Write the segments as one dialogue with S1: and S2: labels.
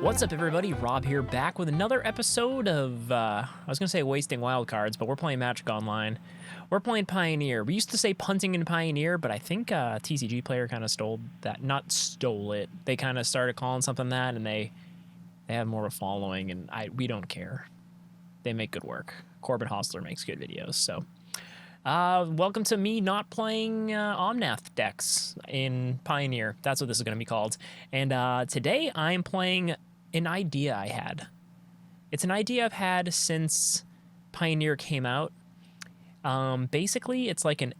S1: What's up, everybody? Rob here, back with another episode of, I was going to say Wasting Wildcards, but we're playing Magic Online. We're playing Pioneer. We used to say Punting in Pioneer, but I think a TCG player kind of stole that. Not stole it. They kind of started calling something that, and they have more of a following, and we don't care. They make good work. Corbin Hostler makes good videos, so... welcome to me not playing Omnath decks in Pioneer. That's what this is going to be called. And today I'm playing an idea I had. It's an idea I've had since Pioneer came out. Basically, it's like an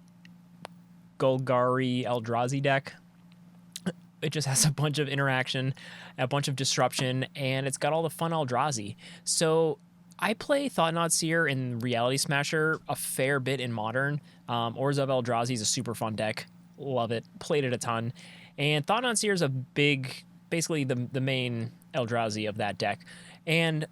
S1: Golgari Eldrazi deck. It just has a bunch of interaction, a bunch of disruption, and it's got all the fun Eldrazi. So I play Thought-Knot Seer in Reality Smasher a fair bit in Modern. Orzhov Eldrazi is a super fun deck. Love it. Played it a ton. And Thought-Knot Seer is a big, basically the main Eldrazi of that deck. And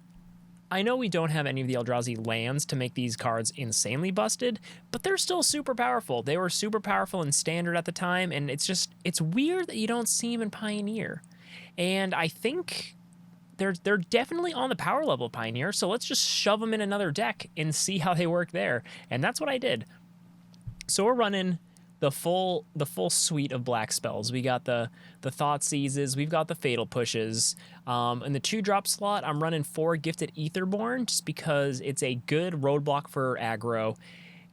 S1: I know we don't have any of the Eldrazi lands to make these cards insanely busted, but they're still super powerful. They were super powerful in Standard at the time, and it's weird that you don't see them in Pioneer. And I think they're definitely on the power level of Pioneer, so let's just shove them in another deck and see how they work there. And that's what I did. So we're running the full suite of black spells. We got the Thought Seizes, we've got the Fatal Pushes. In the 2-drop slot, I'm running 4 Gifted Aetherborn just because it's a good roadblock for aggro.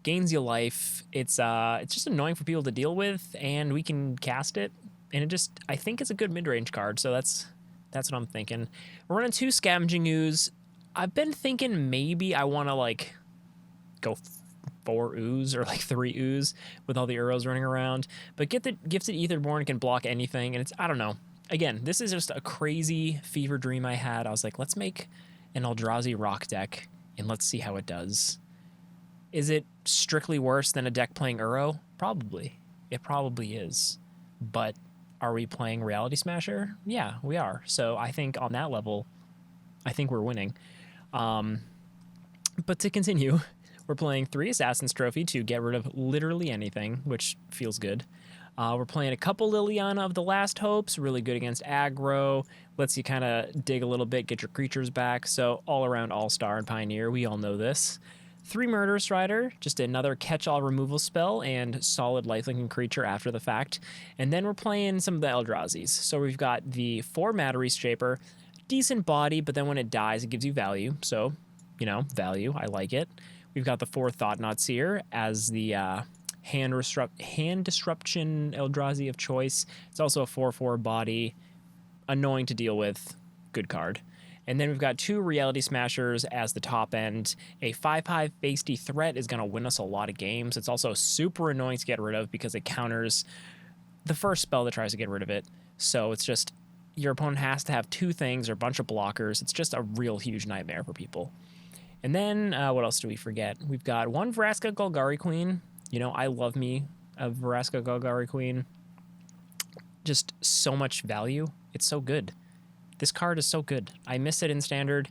S1: Gains you life. It's just annoying for people to deal with, and we can cast it. And I think it's a good mid-range card, so that's what I'm thinking. We're running 2 Scavenging Ooze. I've been thinking maybe I want to go 4 Ooze or 3 Ooze with all the Uros running around. But Gifted Aetherborn can block anything, and I don't know. Again, this is just a crazy fever dream I had. I was like, let's make an Eldrazi rock deck, and let's see how it does. Is it strictly worse than a deck playing Uro? Probably. It probably is. But are we playing Reality Smasher? Yeah, we are. So I think on that level, I think we're winning. But to continue, we're playing 3 Assassin's Trophy to get rid of literally anything, which feels good. We're playing a couple Liliana of the Last Hopes, really good against aggro, lets you kind of dig a little bit, get your creatures back. So all-around all-star in Pioneer, we all know this. 3 Murder Strider, just another catch-all removal spell and solid lifelinking creature after the fact. And then we're playing some of the Eldrazi's. So we've got the 4 Matter Shaper, decent body, but then when it dies, it gives you value. So, value, I like it. We've got the 4 Thought-Knot Seer as the hand disruption Eldrazi of choice. It's also a 4/4 body, annoying to deal with, good card. And then we've got 2 Reality Smashers as the top end. A 5/5 Feisty Threat is going to win us a lot of games. It's also super annoying to get rid of because it counters the first spell that tries to get rid of it. So it's just, your opponent has to have 2 things or a bunch of blockers. It's just a real huge nightmare for people. And then, what else do we forget? We've got 1 Vraska Golgari Queen. I love me a Vraska Golgari Queen. Just so much value. It's so good. This card is so good. I miss it in Standard.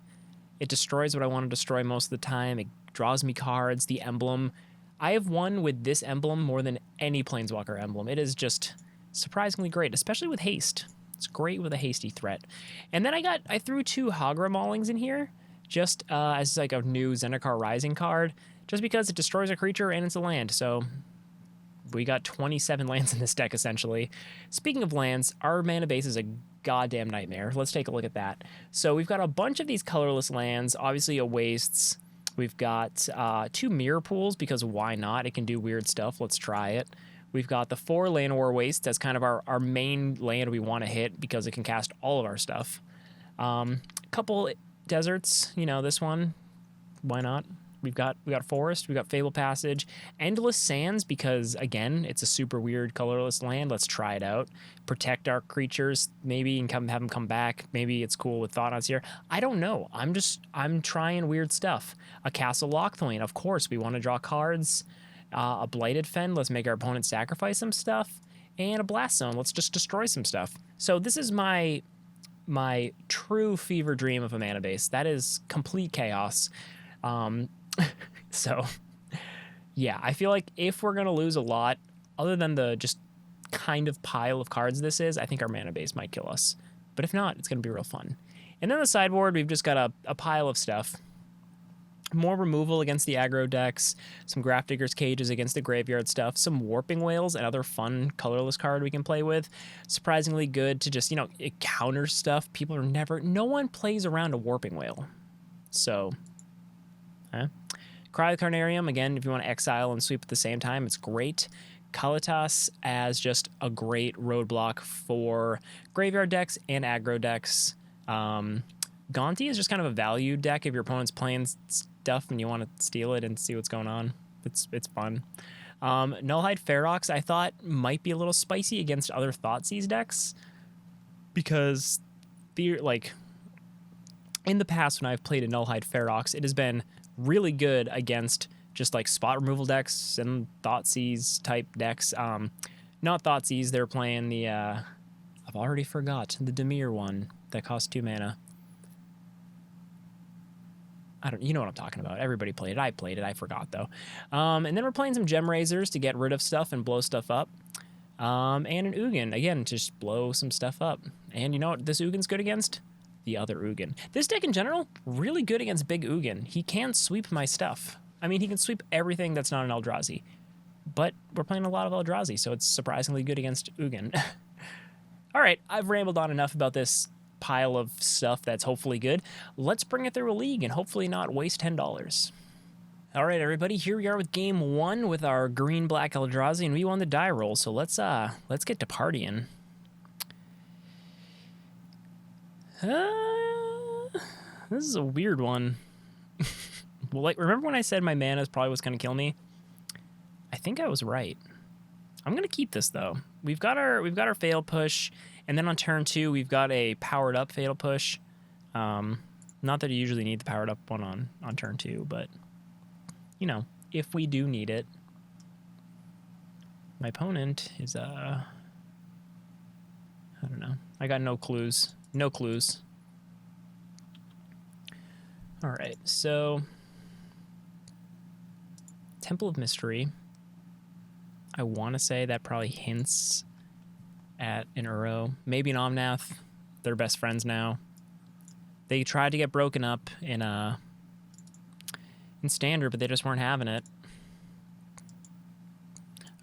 S1: It destroys what I want to destroy most of the time. It draws me cards. The emblem. I have won with this emblem more than any Planeswalker emblem. It is just surprisingly great, especially with haste. It's great with a hasty threat. And then I threw 2 Hagra Maulings in here just as a new Zendikar Rising card, just because it destroys a creature and it's a land. So we got 27 lands in this deck, essentially. Speaking of lands, our mana base is a goddamn nightmare. Let's take a look at that. So we've got a bunch of these colorless lands, obviously a wastes. We've got 2 Mirror Pools, because why not? It can do weird stuff. Let's try it. We've got the 4 Llanowar Wastes as kind of our main land we want to hit because it can cast all of our stuff. A couple deserts, this one, why not? We've got Forest, we've got Fable Passage, Endless Sands, because again, it's a super weird colorless land. Let's try it out. Protect our creatures, maybe, and have them come back. Maybe it's cool with Thought-Knot Seer. I don't know. I'm trying weird stuff. A Castle Lockthwain, of course. We want to draw cards. A Blighted Fen, let's make our opponent sacrifice some stuff. And a Blast Zone, let's just destroy some stuff. So this is my true fever dream of a mana base. That is complete chaos. So yeah, I feel like if we're going to lose a lot, other than the just kind of pile of cards this is, I think our mana base might kill us. But if not, it's going to be real fun. And then the sideboard, we've just got a pile of stuff. More removal against the aggro decks, some Grafdigger's Cages against the graveyard stuff, some Warping Whales, another fun colorless card we can play with. Surprisingly good to just, it counters stuff. No one plays around a Warping Whale. So, Cryocarnarium, again, if you want to exile and sweep at the same time, it's great. Kalitas as just a great roadblock for graveyard decks and aggro decks. Gonti is just kind of a value deck if your opponent's playing stuff and you want to steal it and see what's going on. It's fun. Nullhide Ferox I thought might be a little spicy against other Thoughtseize decks because in the past when I've played a Nullhide Ferox, it has been really good against just like spot removal decks and Thoughtseize type decks. Not Thoughtseize, they're playing the I've already forgot the Dimir one that costs 2 mana. You know what I'm talking about. Everybody played it. I played it. I forgot, though. And then we're playing some Gem Razors to get rid of stuff and blow stuff up. And an Ugin, again, to just blow some stuff up. And you know what this Ugin's good against? The other Ugin. This deck in general, really good against big Ugin. He can sweep my stuff. I mean, he can sweep everything that's not an Eldrazi. But we're playing a lot of Eldrazi, so it's surprisingly good against Ugin. All right, I've rambled on enough about this pile of stuff that's hopefully good. Let's bring it through a league and hopefully not waste $10. All right, everybody, here we are with game 1 with our green-black Eldrazi, and we won the die roll, so let's get to partying. This is a weird one. Well, remember when I said my mana is probably what's going to kill me? I think I was right. I'm going to keep this, though. We've got our Fatal Push, and then on turn 2, we've got a powered-up Fatal Push. Not that you usually need the powered-up one on turn 2, but, if we do need it. My opponent is, I don't know. I got no clues. No clues. All right, so Temple of Mystery. I want to say that probably hints at an Uro. Maybe an Omnath. They're best friends now. They tried to get broken up in Standard, but they just weren't having it.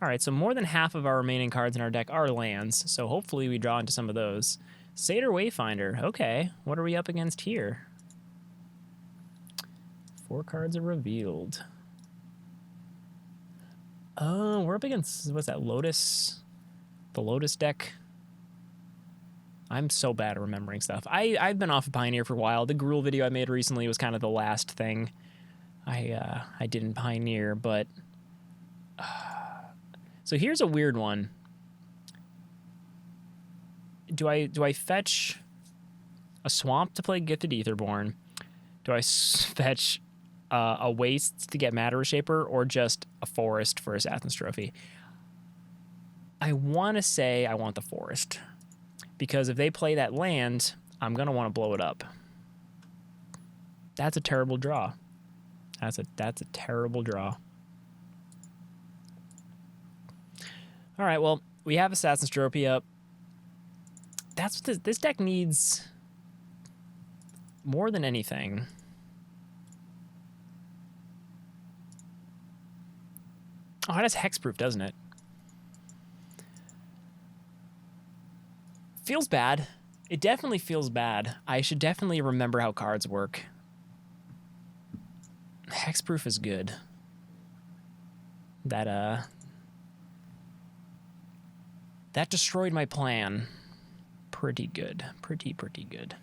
S1: All right, so more than half of our remaining cards in our deck are lands, so hopefully we draw into some of those. Satyr Wayfinder. Okay, what are we up against here? 4 cards are revealed. We're up against, what's that, Lotus? The Lotus deck. I'm so bad at remembering stuff. I've been off of Pioneer for a while. The Gruul video I made recently was kind of the last thing I did in Pioneer, but... So here's a weird one. Do I fetch a Swamp to play Gifted Aetherborn? Do I fetch a Waste to get Matter Shaper, or just a Forest for Assassin's Trophy? I want to say I want the Forest, because if they play that land, I'm going to want to blow it up. That's a terrible draw. That's a terrible draw. All right, well, we have Assassin's Trophy up. That's what this deck needs more than anything. Oh, it has Hexproof, doesn't it? Feels bad. It definitely feels bad. I should definitely remember how cards work. Hexproof is good. That destroyed my plan. Pretty good. Pretty good.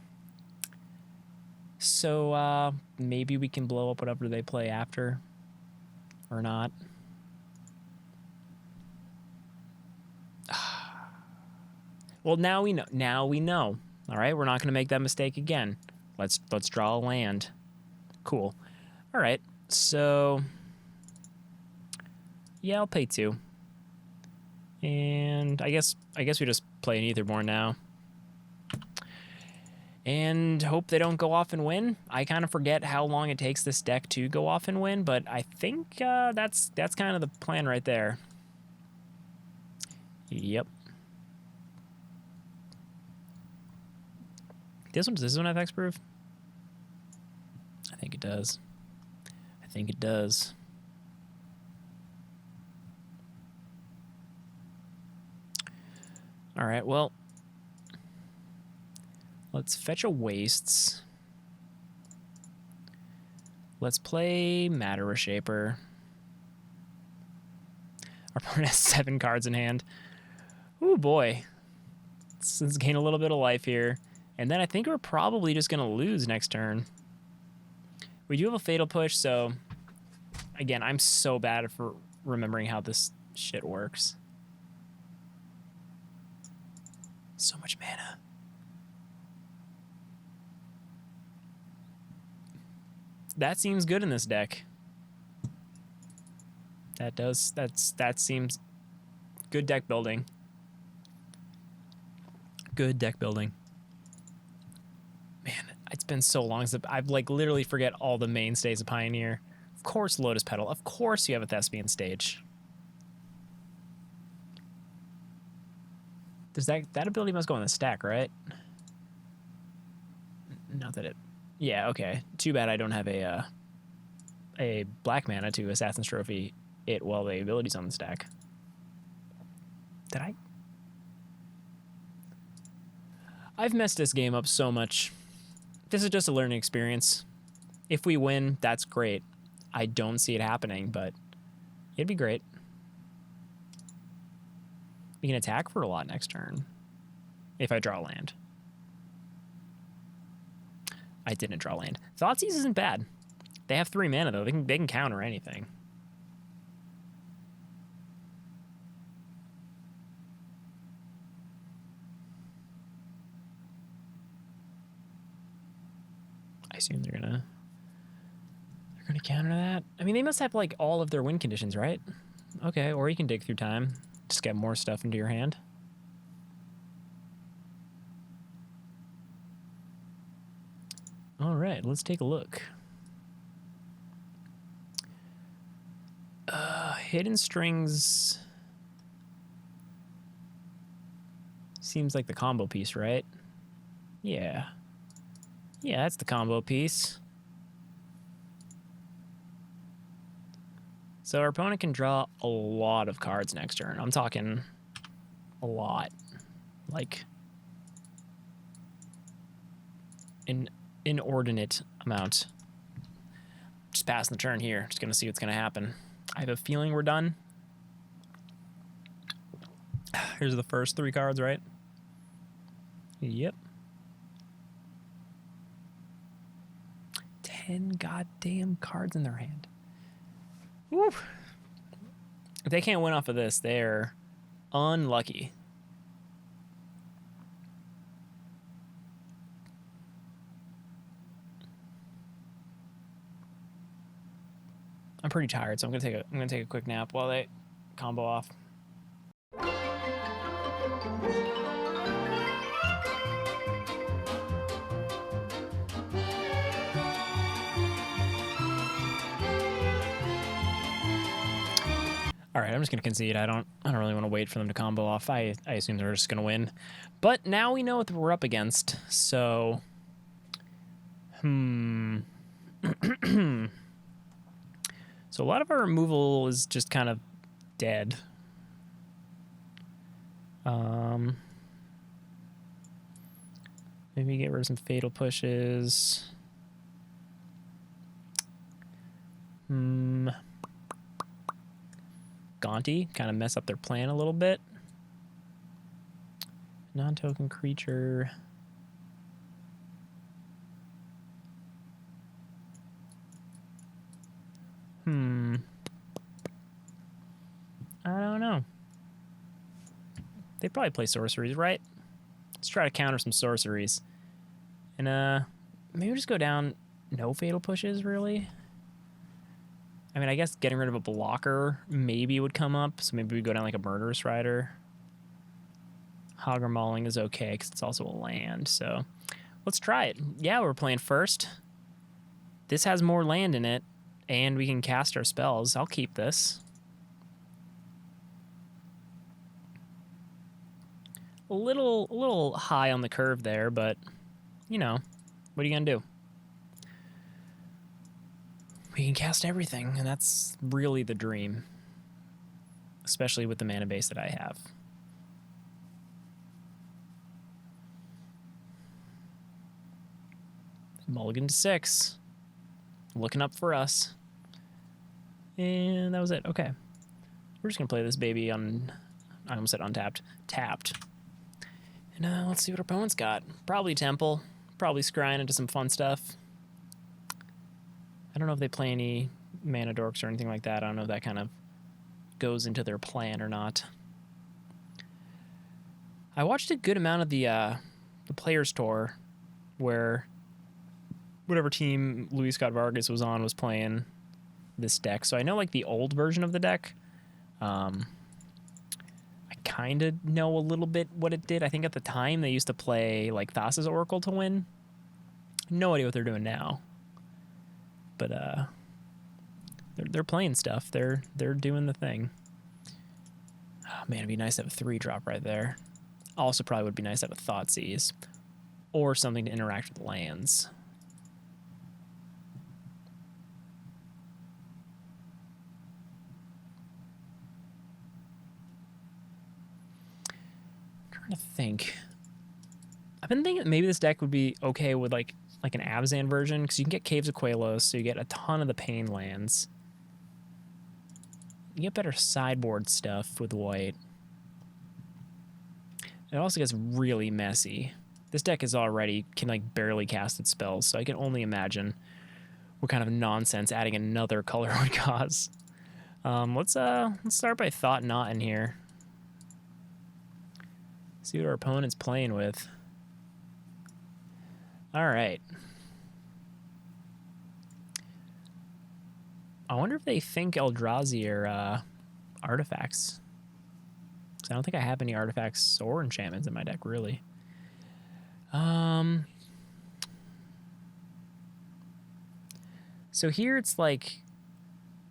S1: So, maybe we can blow up whatever they play after. Or not. Well, now we know. Now we know. All right, we're not going to make that mistake again. Let's draw a land. Cool. All right, so... Yeah, I'll pay 2. And I guess we just play an Aetherborn now. And hope they don't go off and win. I kind of forget how long it takes this deck to go off and win, but I think that's kind of the plan right there. Yep. Does this one have hexproof? I think it does. I think it does. All right, well, let's fetch a Wastes. Let's play Matter Reshaper. Our opponent has 7 cards in hand. Ooh, boy. Let's gain a little bit of life here. And then I think we're probably just going to lose next turn. We do have a Fatal Push, so... Again, I'm so bad for remembering how this shit works. So much mana. That seems good in this deck. That seems good deck building. Good deck building. Man, it's been so long since I've like literally forget all the mainstays of Pioneer. Of course, Lotus Petal. Of course, you have a Thespian Stage. Does that ability must go on the stack, right? Not that it. Yeah, okay. Too bad I don't have a black mana to Assassin's Trophy it while the ability's on the stack. Did I? I've messed this game up so much. This is just a learning experience. If we win, that's great. I don't see it happening, but it'd be great. We can attack for a lot next turn if I draw land. I didn't draw land. Thoughtseize isn't bad. They have 3 mana, though. They can counter anything. I assume they're gonna counter that. I mean, they must have like all of their win conditions, right? Okay, or you can dig through time. Just get more stuff into your hand. All right, let's take a look. Hidden Strings seems like the combo piece, right? Yeah. Yeah, that's the combo piece. So our opponent can draw a lot of cards next turn. I'm talking a lot. Like an inordinate amount. Just passing the turn here. Just going to see what's going to happen. I have a feeling we're done. Here's the first 3 cards, right? Yep. 10 goddamn cards in their hand. Woo. If they can't win off of this, they're unlucky. I'm pretty tired, so I'm gonna take a quick nap while they combo off. All right, I'm just gonna concede. I don't really want to wait for them to combo off. I assume they're just gonna win, but now we know what we're up against. So, So a lot of our removal is just kind of dead. Maybe get rid of some Fatal Pushes. Gaunty, kind of mess up their plan a little bit. Non-token creature. I don't know. They probably play sorceries, right? Let's try to counter some sorceries. And maybe just go down no Fatal Pushes, really. I mean, I guess getting rid of a blocker maybe would come up. So maybe we go down like a Murderous Rider. Hogger Mauling is okay because it's also a land. So let's try it. Yeah, we're playing first. This has more land in it. And we can cast our spells. I'll keep this. A little high on the curve there, but you know, what are you going to do? We can cast everything, and that's really the dream. Especially with the mana base that I have. Mulligan to 6. Looking up for us. And that was it. Okay. We're just going to play this baby on... I almost said untapped. Tapped. And let's see what our opponent's got. Probably Temple. Probably scrying into some fun stuff. I don't know if they play any mana dorks or anything like that. I don't know if that kind of goes into their plan or not. I watched a good amount of the Players Tour where whatever team Luis Scott Vargas was on was playing this deck. So I know like the old version of the deck. I kind of know a little bit what it did. I think at the time they used to play like Thassa's Oracle to win. No idea what they're doing now. But they're playing stuff. They're doing the thing. Oh, man, it'd be nice to have a 3-drop right there. Also probably would be nice to have a Thoughtseize. Or something to interact with lands. To think. I've been thinking maybe this deck would be okay with like an Abzan version, because you can get Caves of Quelos, so you get a ton of the Pain lands. You get better sideboard stuff with white. It also gets really messy. This deck is already can like barely cast its spells, so I can only imagine what kind of nonsense adding another color would cause. Let's start by Thought Knot in here. See what our opponent's playing with. All right. I wonder if they think Eldrazi are artifacts. Because I don't think I have any artifacts or enchantments in my deck, really. So here it's like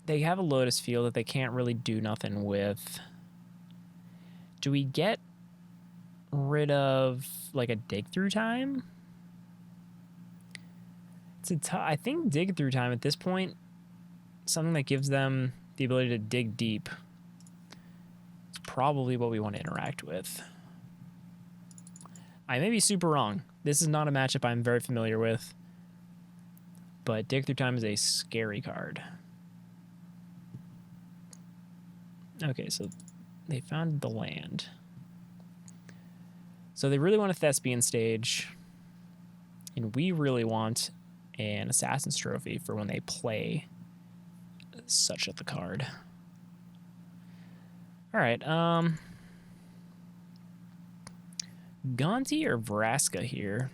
S1: they have a Lotus field that they can't really do nothing with. Do we get rid of like a dig through time? I think dig through time at this point, something that gives them the ability to dig deep. It's probably what we want to interact with. I may be super wrong. This is not a matchup I'm very familiar with, but dig through time is a scary card. Okay, so they found the land. So they really want a Thespian stage, and we really want an Assassin's Trophy for when they play such at the card. All right, Gonti or Vraska here?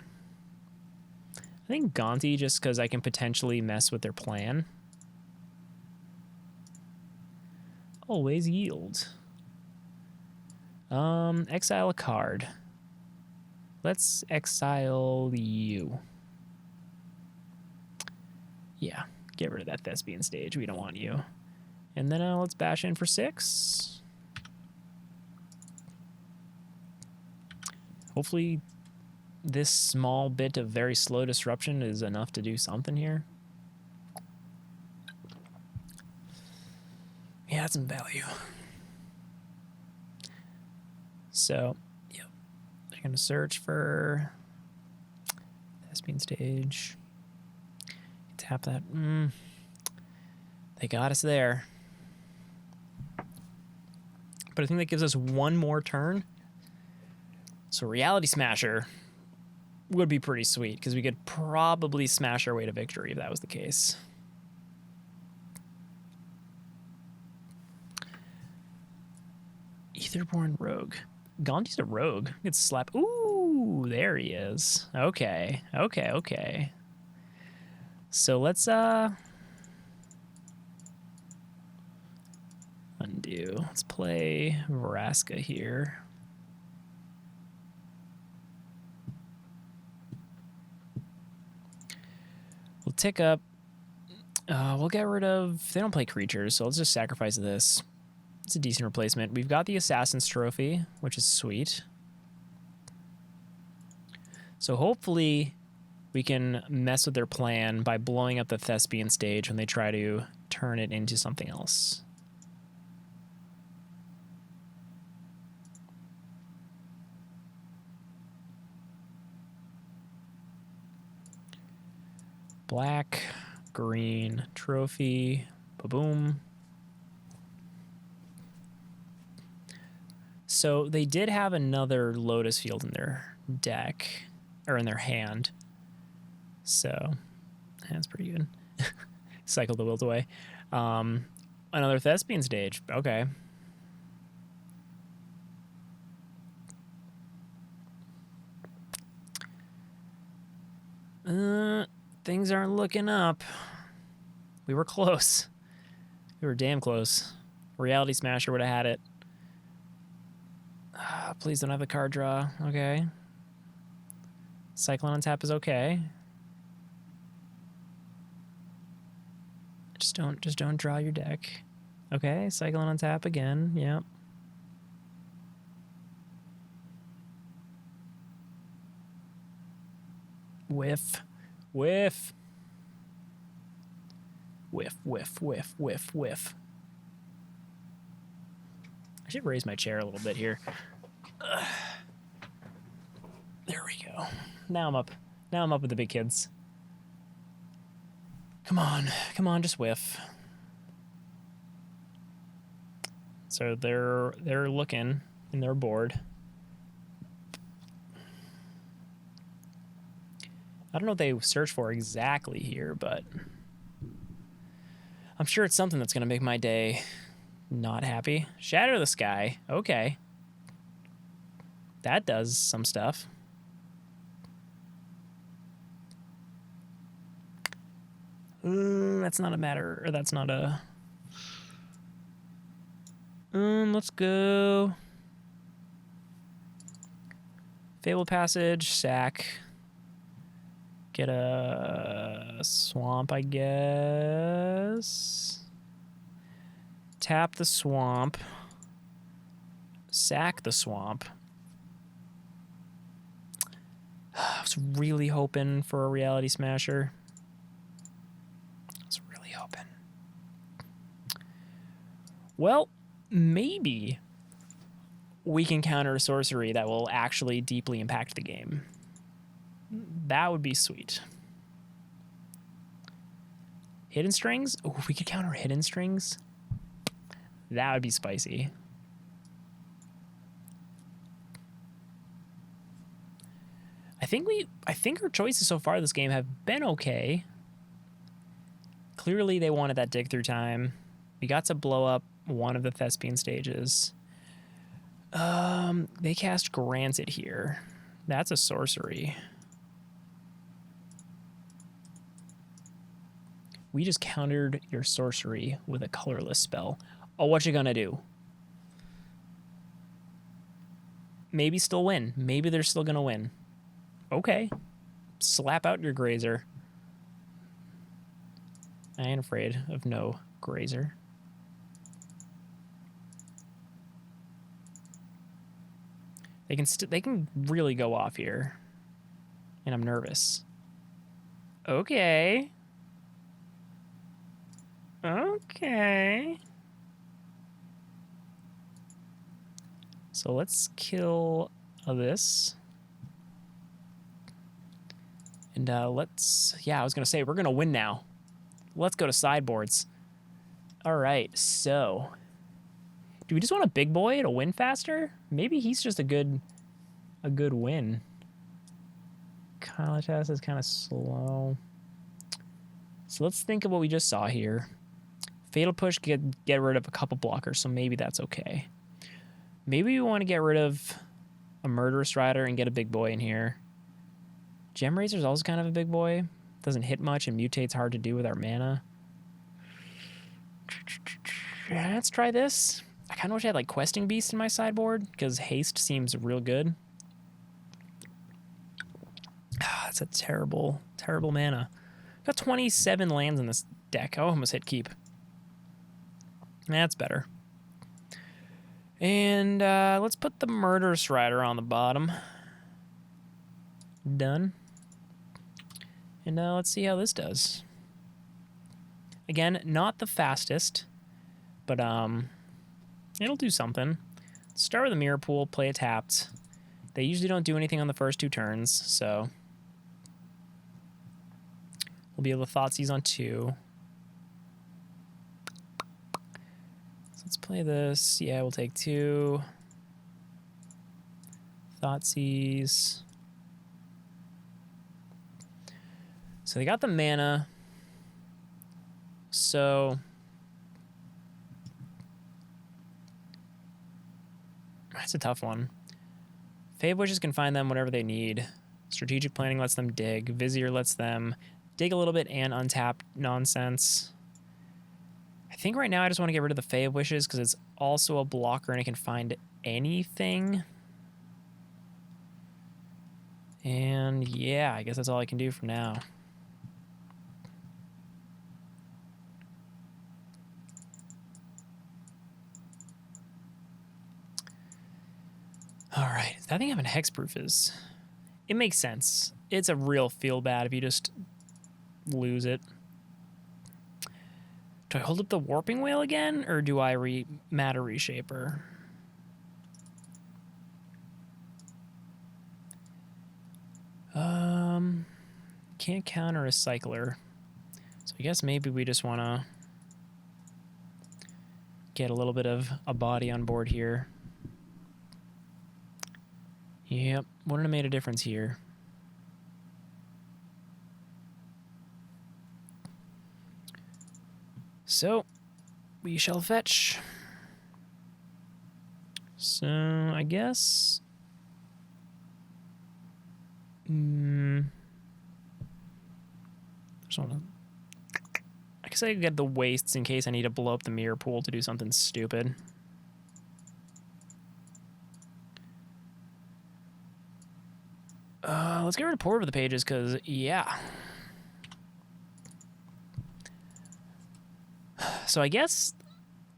S1: I think Gonti, just because I can potentially mess with their plan. Always yield. Exile a card. Let's exile you. Yeah, get rid of that Thespian stage. We don't want you. And then let's bash in for 6. Hopefully this small bit of very slow disruption is enough to do something here. Yeah, that's some value. So, yep. They're going to search for Thespian stage. Tap that. They got us there. But I think that gives us one more turn. So Reality Smasher would be pretty sweet, because we could probably smash our way to victory if that was the case. Aetherborn Rogue. Gonti's a rogue. It's slap. Ooh, there he is. Okay. So let's undo. Let's play Vraska here. We'll tick up. We'll get rid of... They don't play creatures, so let's just sacrifice this. It's a decent replacement. We've got the Assassin's Trophy, which is sweet. So hopefully we can mess with their plan by blowing up the Thespian stage when they try to turn it into something else. Black, green, trophy, ba-boom. So they did have another Lotus field in their deck, or in their hand. So that's pretty good. Cycle the wills away. Another Thespian stage. Okay. Things aren't looking up. We were close. We were damn close. Reality Smasher would have had it. Please don't have a card draw. Okay. Cyclone on tap is okay. Just don't draw your deck. Okay, Cyclone on tap again. Yep. Whiff. Whiff. Whiff, whiff, whiff, whiff, whiff. I should raise my chair a little bit here. There we go. Now I'm up. Now I'm up with the big kids. Come on, just whiff. So they're looking and they're bored. I don't know what they search for exactly here, but I'm sure it's something that's going to make my day not happy. Shatter the Sky. Okay. That does some stuff. That's not a matter, or that's not a... let's go. Fable Passage, sack. Get a swamp, I guess. Tap the swamp. Sack the swamp. I was really hoping for a Reality Smasher. I was really hoping. Well, maybe we can counter a sorcery that will actually deeply impact the game. That would be sweet. Hidden Strings? Oh, we could counter Hidden Strings? That would be spicy. I think our choices so far this game have been okay. Clearly they wanted that dig through time. We got to blow up one of the Thespian stages. They cast Granted here. That's a sorcery. We just countered your sorcery with a colorless spell. Oh, what you gonna do? Maybe still win. Maybe they're still gonna win. Okay. Slap out your Grazer. I ain't afraid of no Grazer. They can really go off here. And I'm nervous. Okay. Okay. So let's kill this. And let's... Yeah, I was going to say, we're going to win now. Let's go to sideboards. All right, so... Do we just want a big boy to win faster? Maybe he's just a good win. Kalatas is kind of slow. So let's think of what we just saw here. Fatal Push get rid of a couple blockers, so maybe that's okay. Maybe we want to get rid of a Murderous Rider and get a big boy in here. Gem Razor's also kind of a big boy. Doesn't hit much and mutate's hard to do with our mana. Let's try this. I kind of wish I had like Questing Beast in my sideboard because haste seems real good. That's a terrible, terrible mana. Got 27 lands in this deck. Oh, I almost hit keep. That's better. And let's put the Murderous Rider on the bottom. Done. And let's see how this does. Again, not the fastest, but it'll do something. Start with a mirror pool, play it tapped. They usually don't do anything on the first 2 turns, so we'll be able to Thoughtseize on 2. So let's play this. Yeah, we'll take 2. Thoughtseize. So they got the mana. So that's a tough one. Fave Wishes can find them whenever they need. Strategic Planning lets them dig. Vizier lets them dig a little bit and untap nonsense. I think right now I just want to get rid of the Fave Wishes because it's also a blocker and it can find anything. And yeah, I guess that's all I can do for now. All right, I think having hexproof is... It makes sense. It's a real feel bad if you just lose it. Do I hold up the Warping Whale again, or do I Matter Reshaper? Can't counter a Cycler. So I guess maybe we just want to get a little bit of a body on board here. Yep, wouldn't have made a difference here. So, we shall fetch. So, I guess... just wanna... I guess I could get the wastes in case I need to blow up the mirror pool to do something stupid. Let's get rid of Pour Over the Pages, because, yeah. So I guess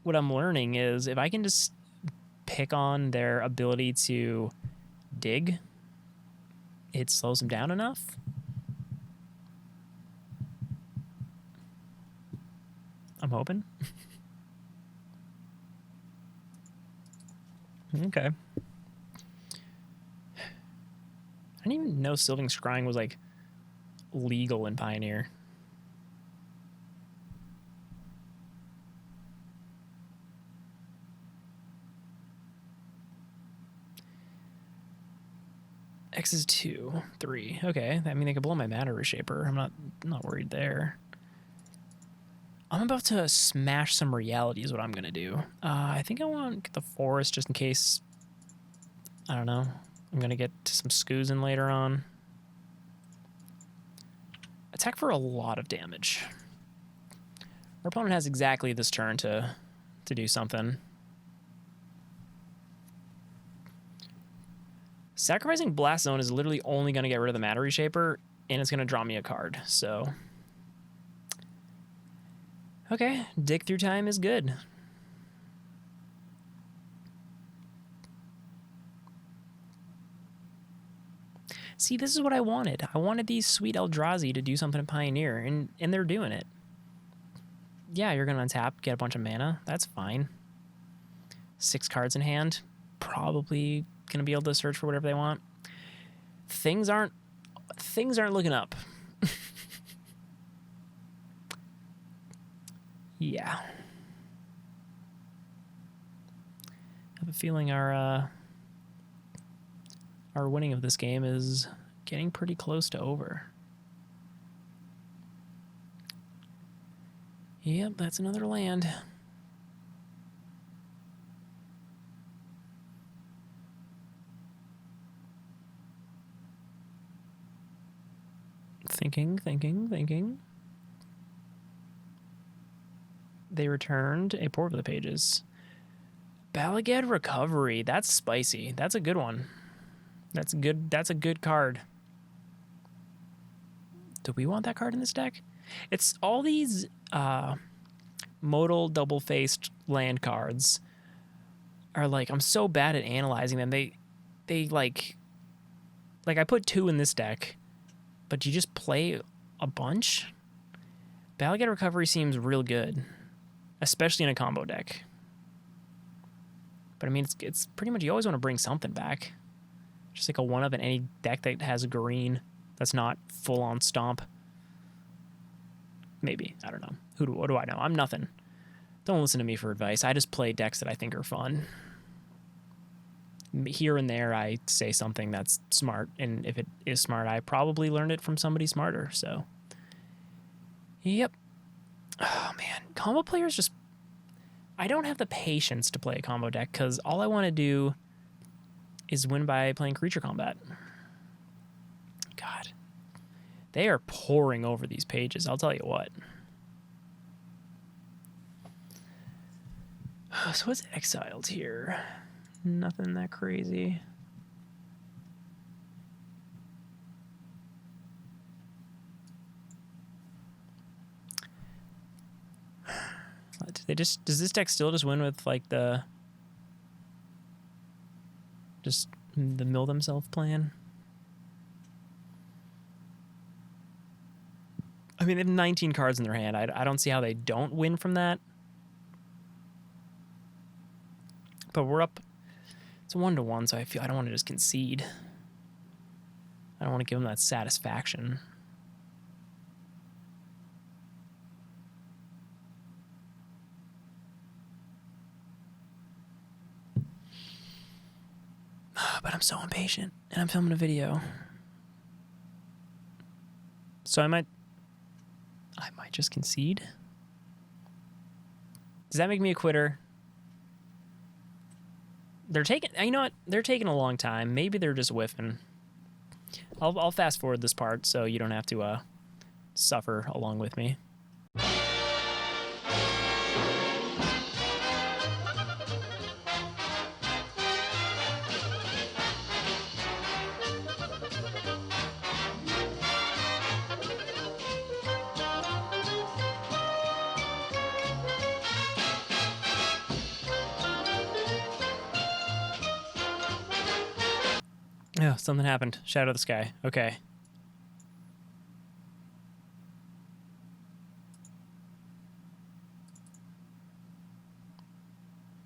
S1: what I'm learning is if I can just pick on their ability to dig, it slows them down enough. I'm hoping. Okay. I didn't even know Sylvan Scrying was, like, legal in Pioneer. X is 2, 3. Okay, I mean, they could blow my Matter Reshaper. I'm not worried there. I'm about to smash some reality is what I'm going to do. I think I want to get the Forest just in case, I don't know, I'm going to get to some Skoos in later on. Attack for a lot of damage. Our opponent has exactly this turn to do something. Sacrificing Blast Zone is literally only going to get rid of the Matter Reshaper, and it's going to draw me a card, so... Okay, dig through time is good. See, this is what I wanted. I wanted these sweet Eldrazi to do something in Pioneer, and they're doing it. Yeah, you're going to untap, get a bunch of mana. That's fine. 6 cards in hand. Probably going to be able to search for whatever they want. Things aren't looking up. Yeah. I have a feeling our winning of this game is getting pretty close to over. Yep, that's another land. Thinking. They returned a Pour Over the Pages. Balagad Recovery. That's spicy. That's a good one. That's good. That's a good card. Do we want that card in this deck? It's all these modal double-faced land cards are like, I'm so bad at analyzing them. They like I put 2 in this deck, but you just play a bunch. Battlegat Recovery seems real good, especially in a combo deck. But I mean, it's pretty much, you always want to bring something back. Just like a one of in any deck that has green that's not full on stomp. Maybe, I don't know. What do I know? I'm nothing. Don't listen to me for advice. I just play decks that I think are fun. Here and there, I say something that's smart, and if it is smart, I probably learned it from somebody smarter. So, yep. Oh man, combo players just, I don't have the patience to play a combo deck because all I want to do is win by playing creature combat. God. They are pouring over these pages, I'll tell you what. So what's exiled here? Nothing that crazy. Does this deck still just win with like the mill themselves plan? I mean, they have 19 cards in their hand. I don't see how they don't win from that. But we're up. It's a 1-1, so I feel I don't want to just concede. I don't want to give them that satisfaction. But I'm so impatient, and I'm filming a video. So I might just concede. Does that make me a quitter? They're taking, you know what? They're taking a long time. Maybe they're just whiffing. I'll fast forward this part so you don't have to suffer along with me. Oh, something happened. Shadow of the Sky. Okay.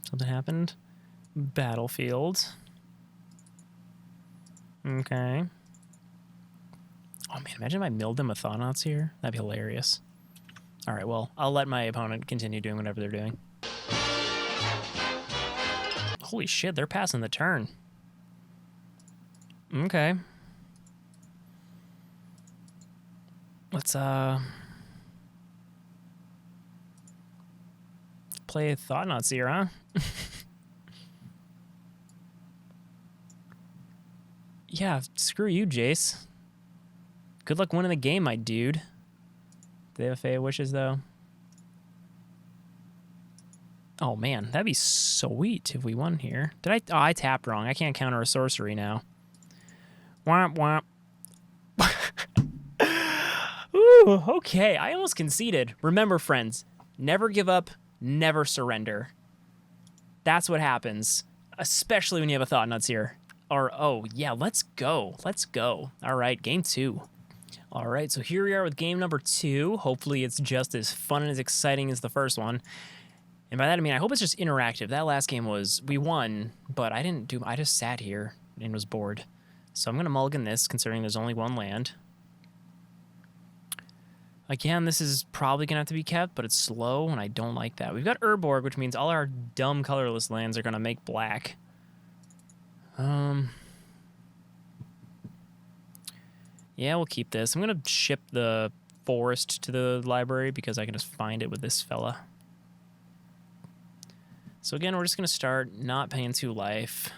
S1: Something happened. Battlefield. Okay. Oh man, imagine if I milled them with Thought-Knots here. That'd be hilarious. All right, well, I'll let my opponent continue doing whatever they're doing. Holy shit, they're passing the turn. Okay. Let's play Thought-Knots here, huh? Yeah, screw you, Jace. Good luck winning the game, my dude. Do they have a Fey of Wishes, though? Oh, man, that'd be sweet if we won here. Did I? Oh, I tapped wrong. I can't counter a sorcery now. Womp womp. Ooh, okay. I almost conceded. Remember, friends, never give up, never surrender. That's what happens, especially when you have a Thought-Knots here. Or, oh, yeah, let's go. Let's go. All right, game 2. All right, so here we are with game number 2. Hopefully it's just as fun and as exciting as the first one. And by that, I mean, I hope it's just interactive. That last game was, we won, but I just sat here and was bored. So I'm going to mulligan this, considering there's only one land. Again, this is probably going to have to be kept, but it's slow, and I don't like that. We've got Urborg, which means all our dumb colorless lands are going to make black. Yeah, we'll keep this. I'm going to ship the forest to the library because I can just find it with this fella. So again, we're just going to start not paying 2 life.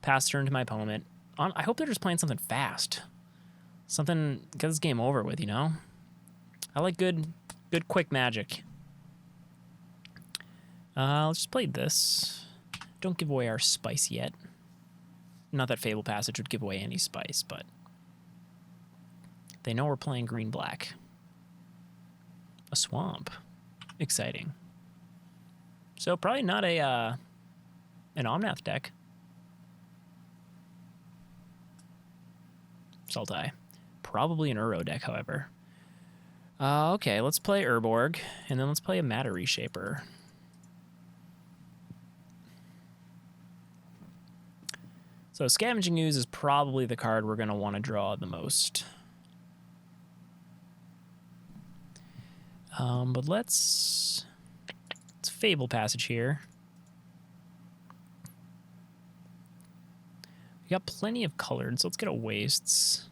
S1: Pass turn to my opponent. I hope they're just playing something fast. Something, get this game over with, you know? I like good quick magic. I'll just play this. Don't give away our spice yet. Not that Fable Passage would give away any spice, but they know we're playing green-black. A swamp. Exciting. So probably not an Omnath deck. Sultai. Probably an Uro deck, however. Okay, let's play Urborg, and then let's play a Matter Reshaper. So Scavenging Ooze is probably the card we're going to want to draw the most. But let's Fable Passage here. We got plenty of colored, so let's get a Wastes.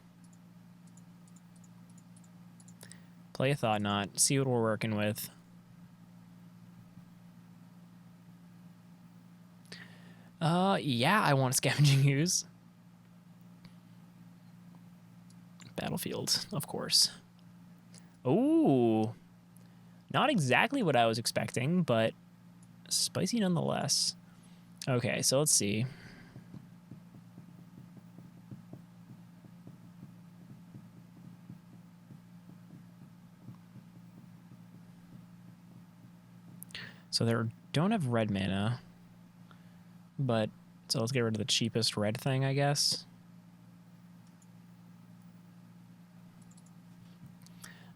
S1: Play a Thought Knot, see what we're working with. Yeah, I want a Scavenging Ooze. Battlefield, of course. Ooh. Not exactly what I was expecting, but spicy nonetheless. Okay, so let's see. So they don't have red mana, but so let's get rid of the cheapest red thing, I guess.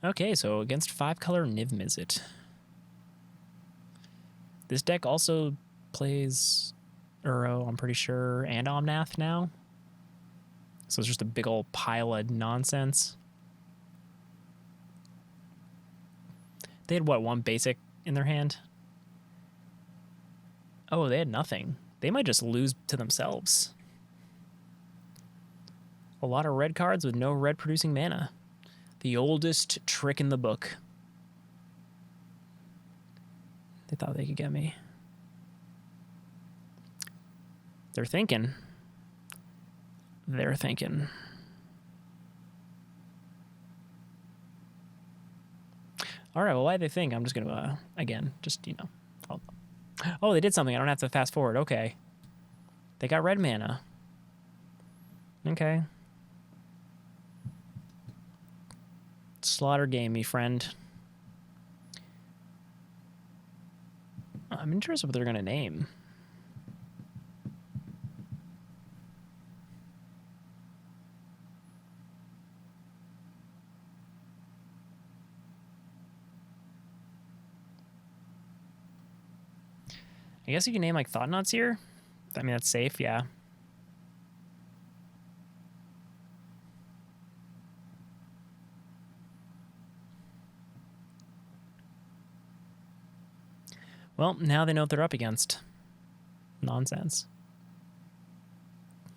S1: Okay, so against 5-color Niv Mizzet. This deck also plays Uro, I'm pretty sure, and Omnath now. So it's just a big old pile of nonsense. They had, what, one basic in their hand? Oh, they had nothing. They might just lose to themselves. A lot of red cards with no red producing mana. The oldest trick in the book. They thought they could get me. They're thinking. They're thinking. All right, well, why do they think? I'm just going to, again, just, you know. Oh, they did something. I don't have to fast forward. Okay. They got red mana. Okay. Slaughter game, me friend. I'm interested what they're going to name. I guess you can name like Thought Knots here. I mean, that's safe, yeah. Well, now they know what they're up against. Nonsense.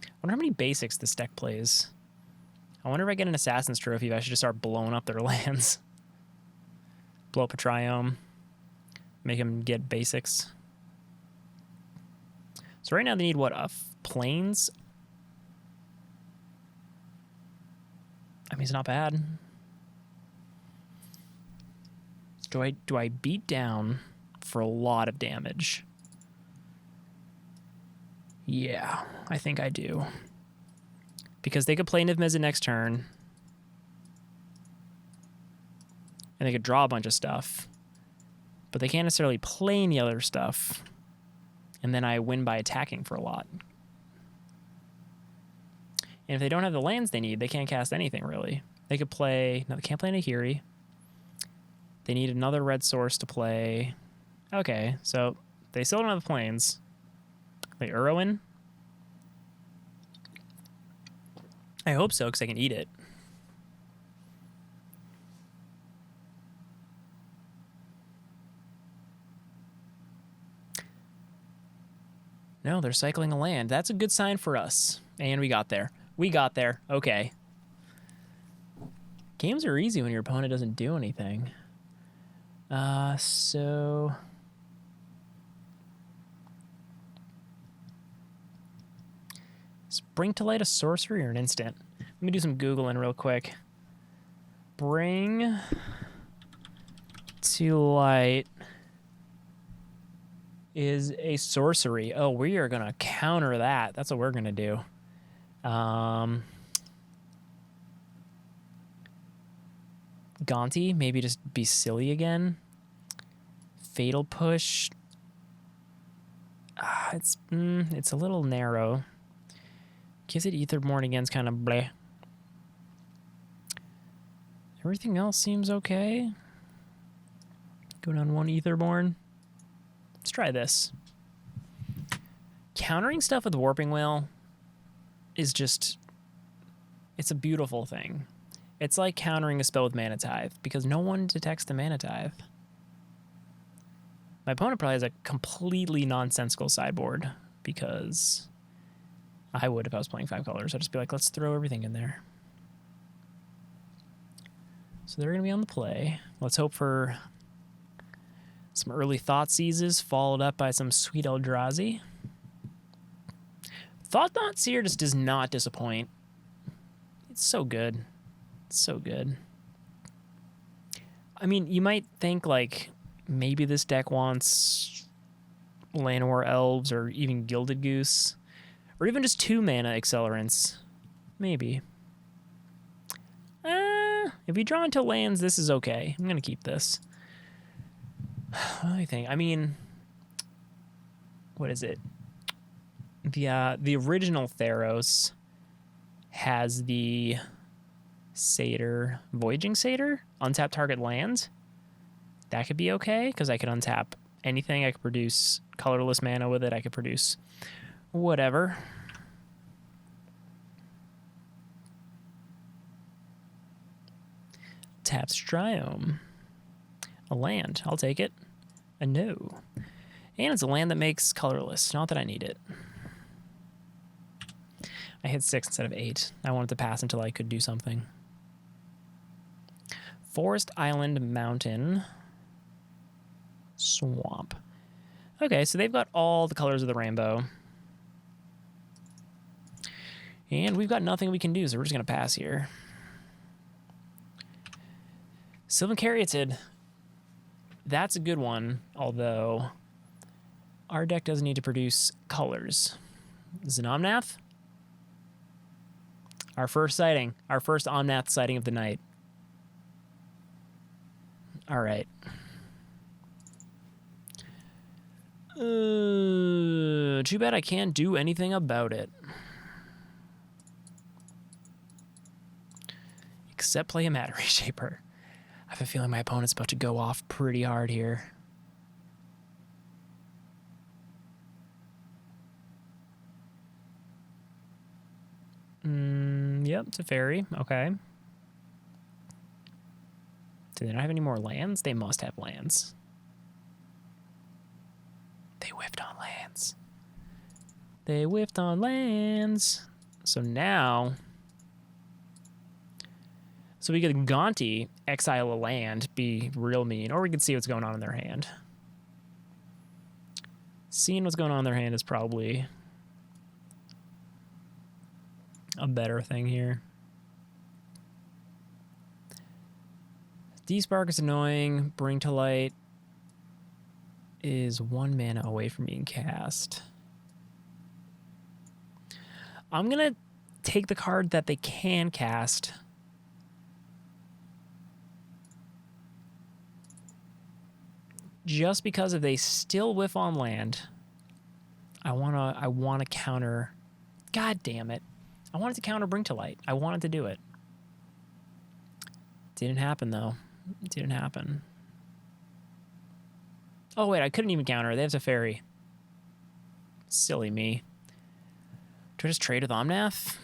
S1: I wonder how many basics this deck plays. I wonder if I get an Assassin's Trophy if I should just start blowing up their lands. Blow up a Triome. Make them get basics. So right now they need what? Plains? I mean, it's not bad. Do I beat down for a lot of damage? Yeah, I think I do. Because they could play Niv Mizzet next turn. And they could draw a bunch of stuff. But they can't necessarily play any other stuff. And then I win by attacking for a lot. And if they don't have the lands they need, they can't cast anything, really. They could play... No, they can't play Nahiri. They need another red source to play. Okay, so they still don't have the plains. Wait, Urowin? I hope so, because I can eat it. No, they're cycling a land. That's a good sign for us. And we got there. We got there. Okay. Games are easy when your opponent doesn't do anything. So... Bring to light a sorcery or an instant? Let me do some Googling real quick. Bring to light is a sorcery. Oh, we are going to counter that. That's what we're going to do. Gonti, maybe just be silly again. Fatal Push. It's a little narrow. Gives it Aetherborn again's kind of bleh. Everything else seems okay. Go down 1 Etherborn. Let's try this. Countering stuff with Warping Wail is just... It's a beautiful thing. It's like countering a spell with Mana Tithe, because no one detects the Mana Tithe. My opponent probably has a completely nonsensical sideboard, because I would if I was playing 5 colors. I'd just be like, let's throw everything in there. So they're going to be on the play. Let's hope for some early Thoughtseizes, followed up by some sweet Eldrazi. Thought-Knot Seer just does not disappoint. It's so good. It's so good. I mean, you might think, like, maybe this deck wants Llanowar Elves or even Gilded Goose, or even just 2 mana accelerants. Maybe. If you draw into lands, this is okay. I'm going to keep this. What do you think? I mean, what is it? The original Theros has the Satyr, Voyaging Satyr, untap target lands. That could be okay, because I could untap anything. I could produce colorless mana with it. I could produce whatever. Tap Striome. A land. I'll take it. A no. And it's a land that makes colorless. Not that I need it. I hit 6 instead of 8. I wanted to pass until I could do something. Forest, Island, Mountain, Swamp. Okay, so they've got all the colors of the rainbow. And we've got nothing we can do, so we're just going to pass here. Sylvan Caryatid. That's a good one, although our deck doesn't need to produce colors. Xenomnath. Our first sighting. Our first Omnath sighting of the night. All right. Too bad I can't do anything about it. Except play a Matter Reshaper. I have a feeling my opponent's about to go off pretty hard here. Yep, it's a fairy. Okay. Do they not have any more lands? They must have lands. They whiffed on lands. They whiffed on lands. So now... So we could Gonti, exile a land, be real mean, or we could see what's going on in their hand. Seeing what's going on in their hand is probably a better thing here. Despark is annoying. Bring to Light is 1 mana away from being cast. I'm going to take the card that they can cast. Just because if they still whiff on land, I wanna counter. God damn it! I wanted to counter Bring to Light. I wanted to do it. Didn't happen though. It didn't happen. Oh wait, I couldn't even counter. They have Teferi. Silly me. Do I just trade with Omnath?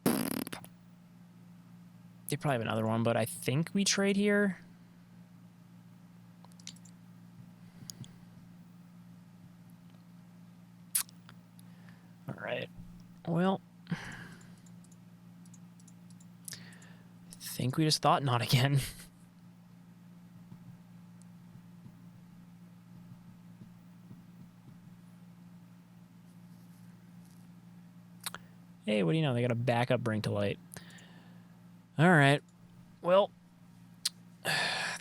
S1: They probably have another one, but I think we trade here. Alright. Well, I think we just thought not again. Hey, what do you know? They got a backup Bring to Light. Alright. Well,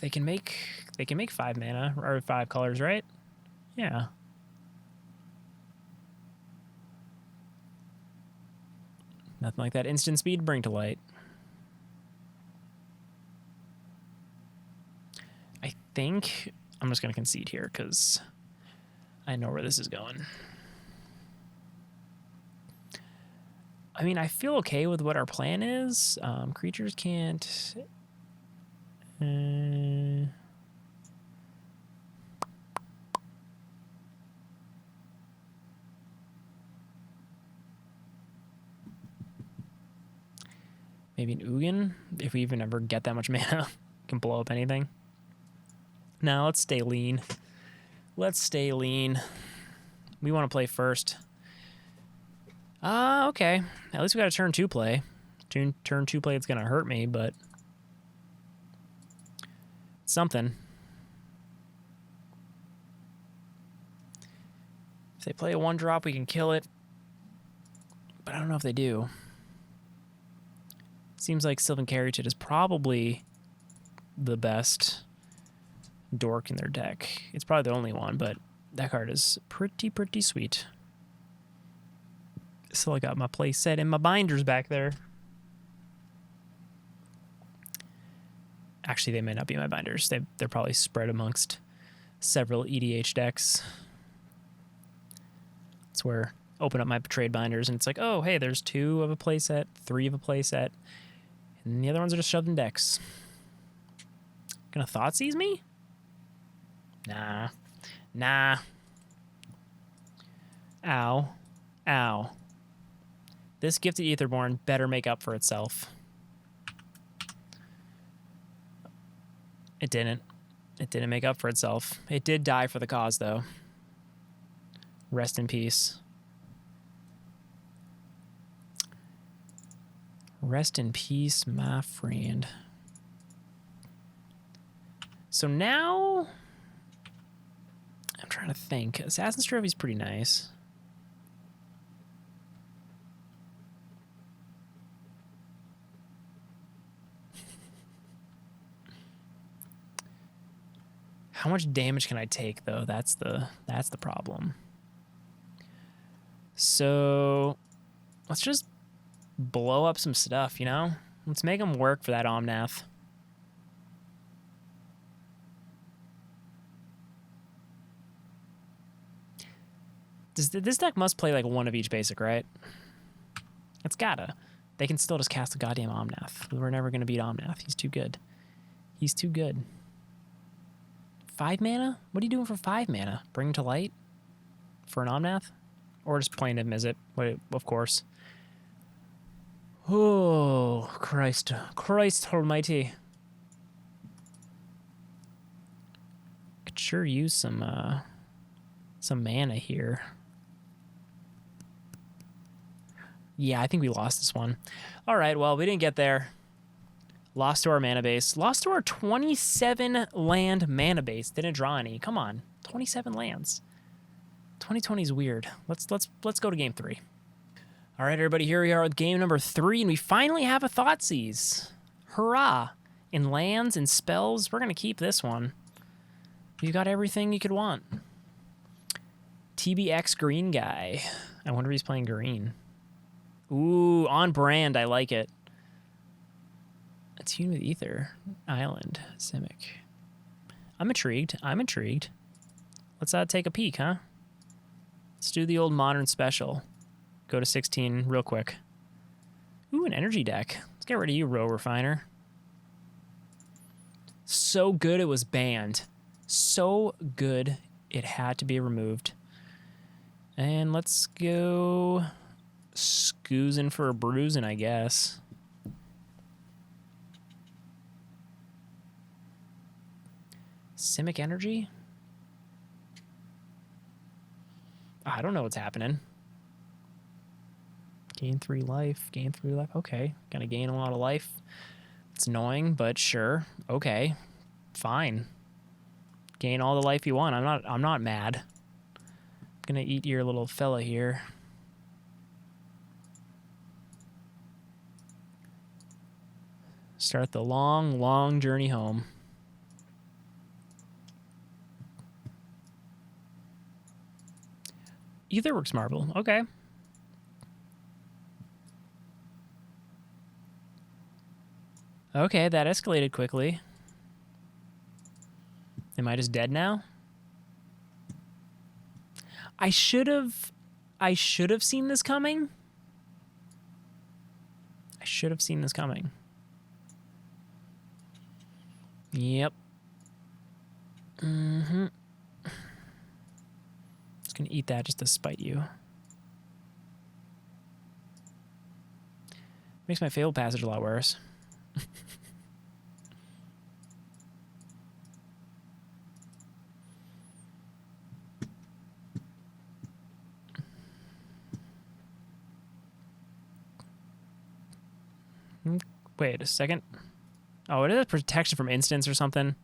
S1: they can make 5 mana, or 5 colors, right? Yeah. Nothing like that instant speed Bring to Light. I think I'm just going to concede here because I know where this is going. I mean, I feel okay with what our plan is. Creatures can't Maybe an Ugin, if we even ever get that much mana. Can blow up anything. No, let's stay lean. Let's stay lean. We want to play first. Okay. At least we got a turn 2 play. Turn 2 play, it's going to hurt me, but something. If they play a 1-drop, we can kill it. But I don't know if they do. Seems like Sylvan Caryatid is probably the best dork in their deck. It's probably the only one, but that card is pretty sweet. Still, I got my play set and my binders back there. Actually, they may not be my binders. They're probably spread amongst several EDH decks. That's where I open up my trade binders and it's like, oh, hey, there's 2 of a playset, 3 of a playset, and the other ones are just shoved in decks. Gonna Thoughtseize me? Nah. Ow. This Gifted Aetherborn better make up for itself. It didn't. It didn't make up for itself. It did die for the cause, though. Rest in peace. Rest in peace, my friend. So now, I'm trying to think. Assassin's Trophy's pretty nice. How much damage can I take, though? That's the problem. So let's just blow up some stuff, you know? Let's make them work for that Omnath. This deck must play like 1 of each basic, right? It's gotta. They can still just cast the goddamn Omnath. We're never going to beat Omnath. He's too good. He's too good. 5 mana? What are you doing for 5 mana? Bring to light? For an Omnath? Or just plain to Mizzet? Wait, of course. Oh, Christ. Christ almighty. Could sure use some mana here. Yeah, I think we lost this one. All right, well, we didn't get there. Lost to our mana base. Lost to our 27 land mana base. Didn't draw any. Come on. 27 lands. 2020 is weird. Let's go to game 3. All right, everybody, here we are with game number 3, and we finally have a Thoughtseize. Hurrah. In lands and spells, we're going to keep this one. You got everything you could want. TBX green guy. I wonder if he's playing green. Ooh, on brand. I like it. Attune with Ether. Island. Simic. I'm intrigued. Let's take a peek, huh? Let's do the old modern special. Go to 16 real quick. Ooh, an energy deck. Let's get rid of you, Row Refiner. So good it was banned. So good it had to be removed. And let's go scoozing for a bruising, I guess. Simic Energy? I don't know what's happening. Gain 3 life. Okay. Gonna gain a lot of life. It's annoying, but sure. Okay. Fine. Gain all the life you want. I'm not mad. Gonna eat your little fella here. Start the long journey home. Aetherworks Marble. Okay. Okay, that escalated quickly. Am I just dead now? I should have seen this coming. Yep. Mm-hmm. Just gonna eat that just to spite you. Makes my failed passage a lot worse. Wait a second. Oh, it is a protection from instants or something.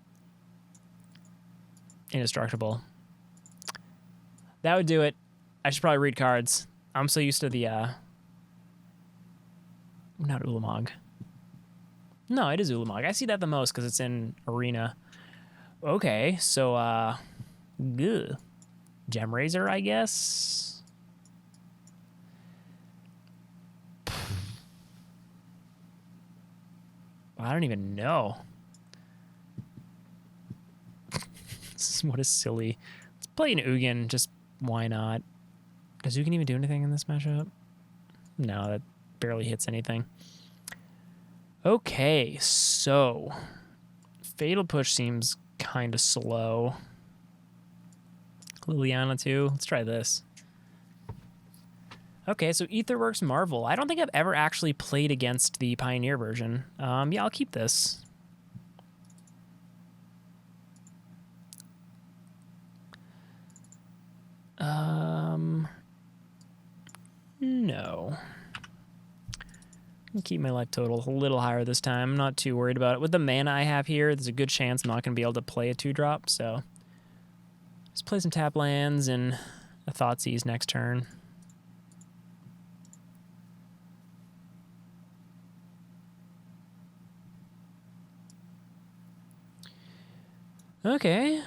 S1: Indestructible. That would do it. I should probably read cards. I'm so used to the, not Ulamog. No, it is Ulamog. I see that the most because it's in Arena. Okay, so, Gem Razor, I guess? I don't even know. What is silly. Let's play an Ugin, just why not? Does Ugin even do anything in this matchup? No, that barely hits anything. Okay, so Fatal Push seems kind of slow. Liliana too. Let's try this. Okay, so Aetherworks Marvel. I don't think I've ever actually played against the Pioneer version. Yeah, I'll keep this. No. I'll keep my life total a little higher this time. I'm not too worried about it. With the mana I have here, there's a good chance I'm not going to be able to play a 2-drop, so let's play some tap lands and a Thoughtseize next turn. Okay.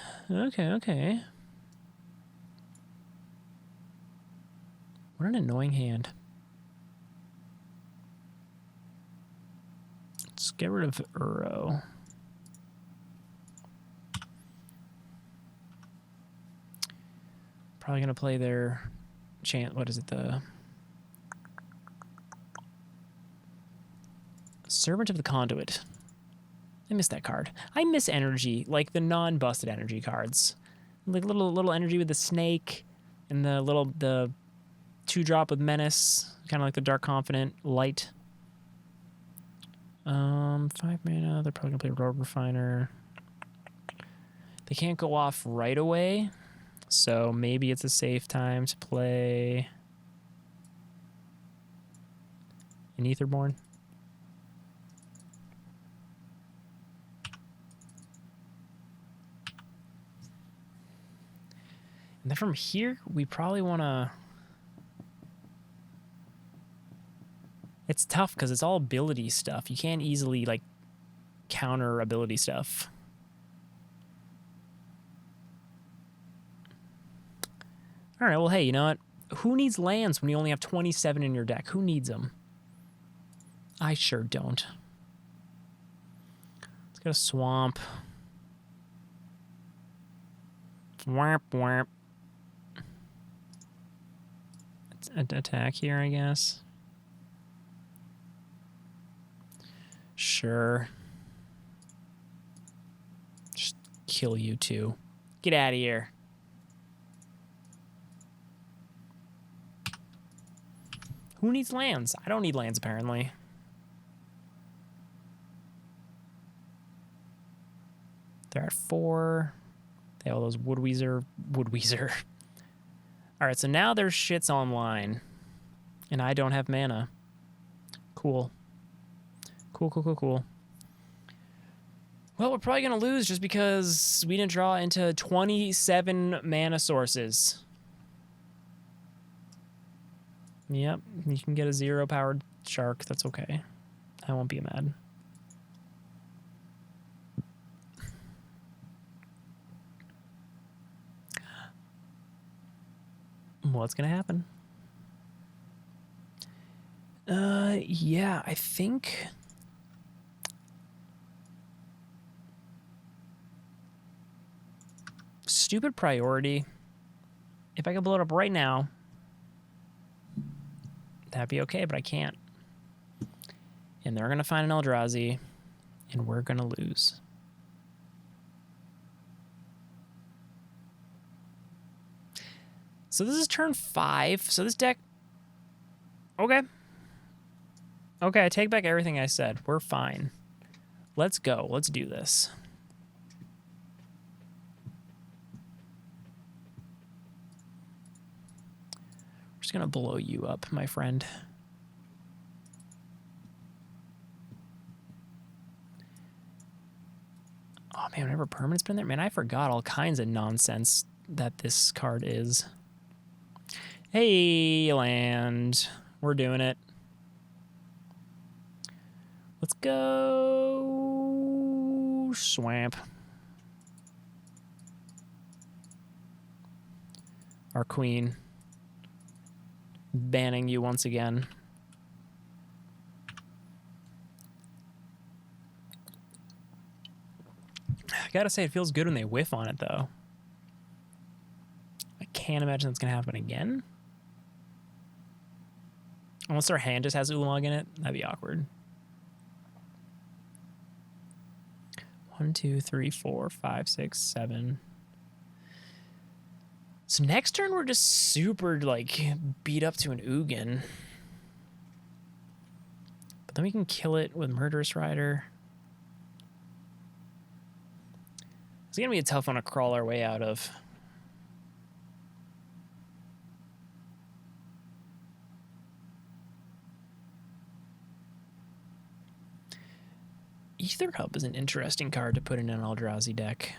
S1: What an annoying hand. Let's get rid of Uro. Probably going to play their chant. What is it? The Servant of the Conduit. I miss that card. I miss energy, like the non-busted energy cards. Like little energy with the snake and the 2-drop with Menace, kind of like the Dark Confident Light. 5 mana. They're probably gonna play Rogue Refiner. They can't go off right away, so maybe it's a safe time to play an Aetherborn. And then from here, we probably want to... It's tough because it's all ability stuff. You can't easily, like, counter ability stuff. All right, well, hey, you know what? Who needs lands when you only have 27 in your deck? Who needs them? I sure don't. Let's get a swamp. Whap, whap. Let's attack here, I guess. Sure. Just kill you too. Get out of here. Who needs lands? I don't need lands, apparently. They're at 4. They have all those Woodweezer. All right, so now their shit's online. And I don't have mana. Cool. Cool. Well, we're probably going to lose just because we didn't draw into 27 mana sources. Yep, you can get a 0-powered shark. That's okay. I won't be mad. What's going to happen? Yeah, I think... Stupid priority. If I could blow it up right now, that'd be okay, but I can't. And they're going to find an Eldrazi, and we're going to lose. So this is turn 5. So this deck... Okay. Okay, I take back everything I said. We're fine. Let's go. Let's do this. We're just going to blow you up, my friend. Oh, man, whenever permanent's been there, man, I forgot all kinds of nonsense that this card is. Hey, land. We're doing it. Let's go. Swamp. Our queen. Banning you once again. I gotta say, it feels good when they whiff on it, though. I can't imagine that's gonna happen again. Unless our hand just has Ulamog in it, that'd be awkward. 1, 2, 3, 4, 5, 6, 7. So next turn, we're just super, like, beat up to an Ugin. But then we can kill it with Murderous Rider. It's going to be a tough one to crawl our way out of. Ether Hub is an interesting card to put in an Eldrazi deck.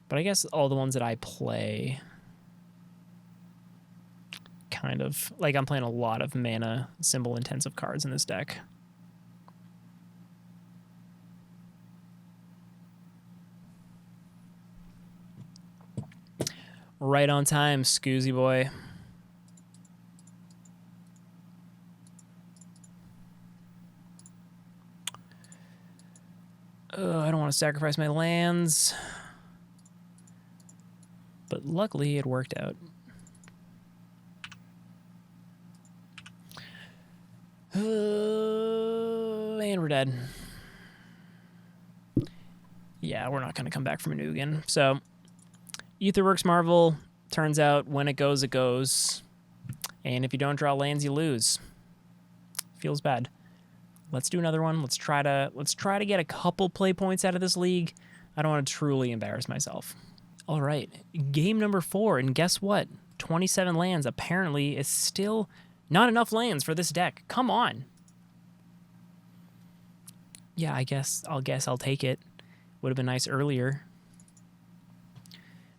S1: But I guess all the ones that I play kind of... Like, I'm playing a lot of mana symbol-intensive cards in this deck. Right on time, Scoozy boy. I don't want to sacrifice my lands. But luckily, it worked out. And we're dead. Yeah, we're not going to come back from an Ugin. So, Aetherworks Marvel, turns out when it goes, it goes. And if you don't draw lands, you lose. Feels bad. Let's do another one. Let's try to get a couple play points out of this league. I don't want to truly embarrass myself. All right, game number 4, and guess what? 27 lands apparently is still not enough lands for this deck. Come on. Yeah, I guess I'll take it. Would have been nice earlier.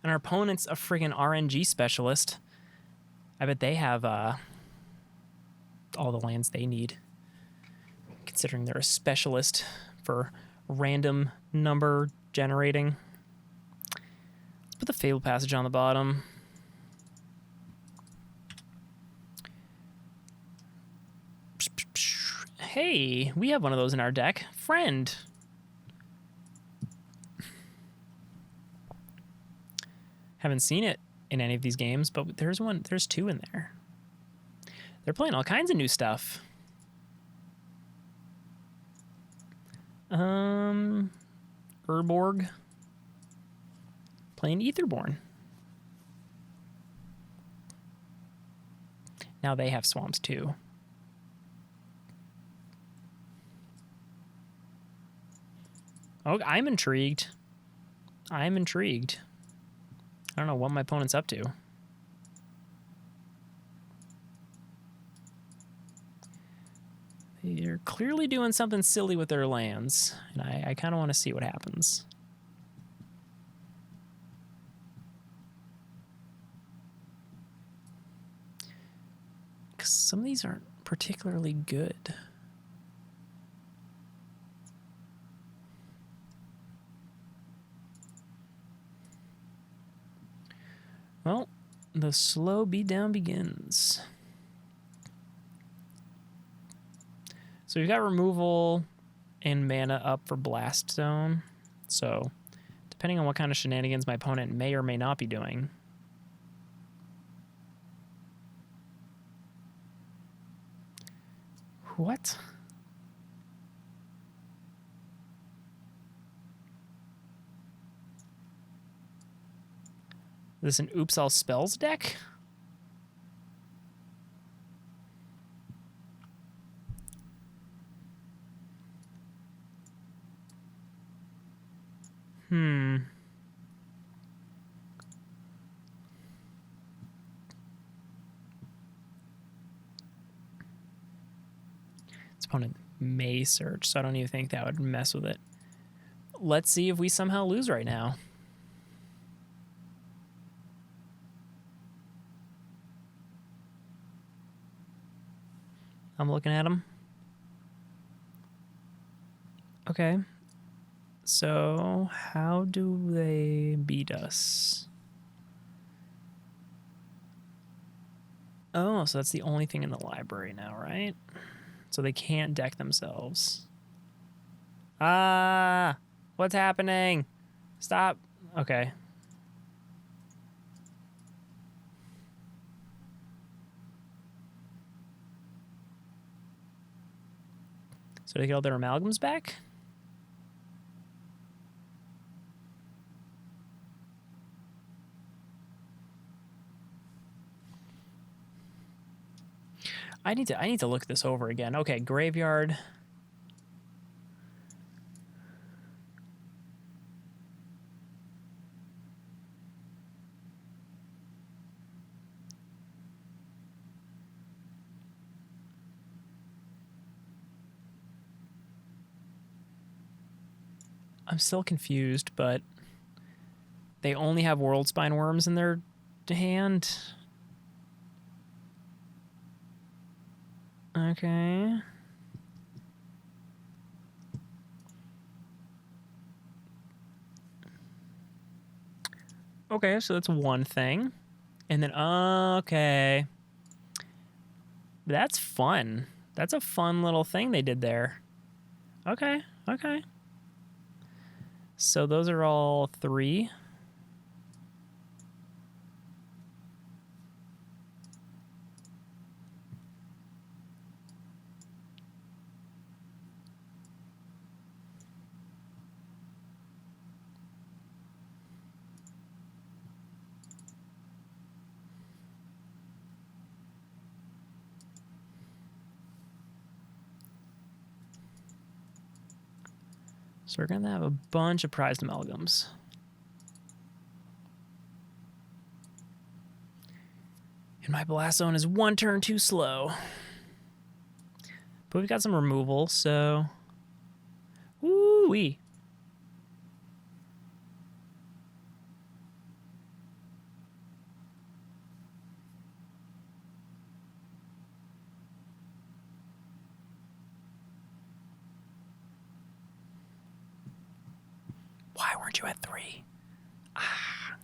S1: And our opponent's a friggin' RNG specialist. I bet they have all the lands they need, considering they're a specialist for random number generating. Put the Fable Passage on the bottom. Hey, we have one of those in our deck. Friend. Haven't seen it in any of these games, but there's 2 in there. They're playing all kinds of new stuff. Urborg. Playing Aetherborn. Now they have swamps too. Oh, I'm intrigued. I don't know what my opponent's up to. They're clearly doing something silly with their lands, and I kind of want to see what happens. Some of these aren't particularly good. Well, the slow beatdown begins. So we've got removal and mana up for Blast Zone. So depending on what kind of shenanigans my opponent may or may not be doing, what? this an Oops All Spells deck? Its opponent may search, so I don't even think that would mess with it. Let's see if we somehow lose right now. I'm looking at him. Okay. So, how do they beat us? Oh, so that's the only thing in the library now, right? So they can't deck themselves. Ah! What's happening? Stop. Okay. So they get all their amalgams back? I need to look this over again. Okay, graveyard. I'm still confused, but they only have World Spine Worms in their hand. Okay. Okay, so that's one thing. And then, okay. That's fun. That's a fun little thing they did there. Okay, okay. So those are all 3. So we're going to have a bunch of prized amalgams. And my blast zone is 1 turn too slow. But we've got some removal, so... Woo-wee. Why weren't you at 3? Ah.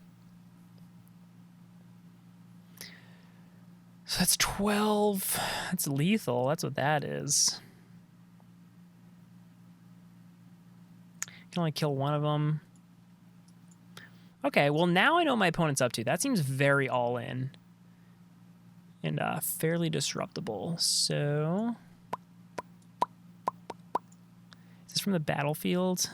S1: So that's 12. That's lethal. That's what that is. Can only kill one of them. Okay, well now I know what my opponent's up to. That seems very all in. And fairly disruptible. So... Is this from the battlefield?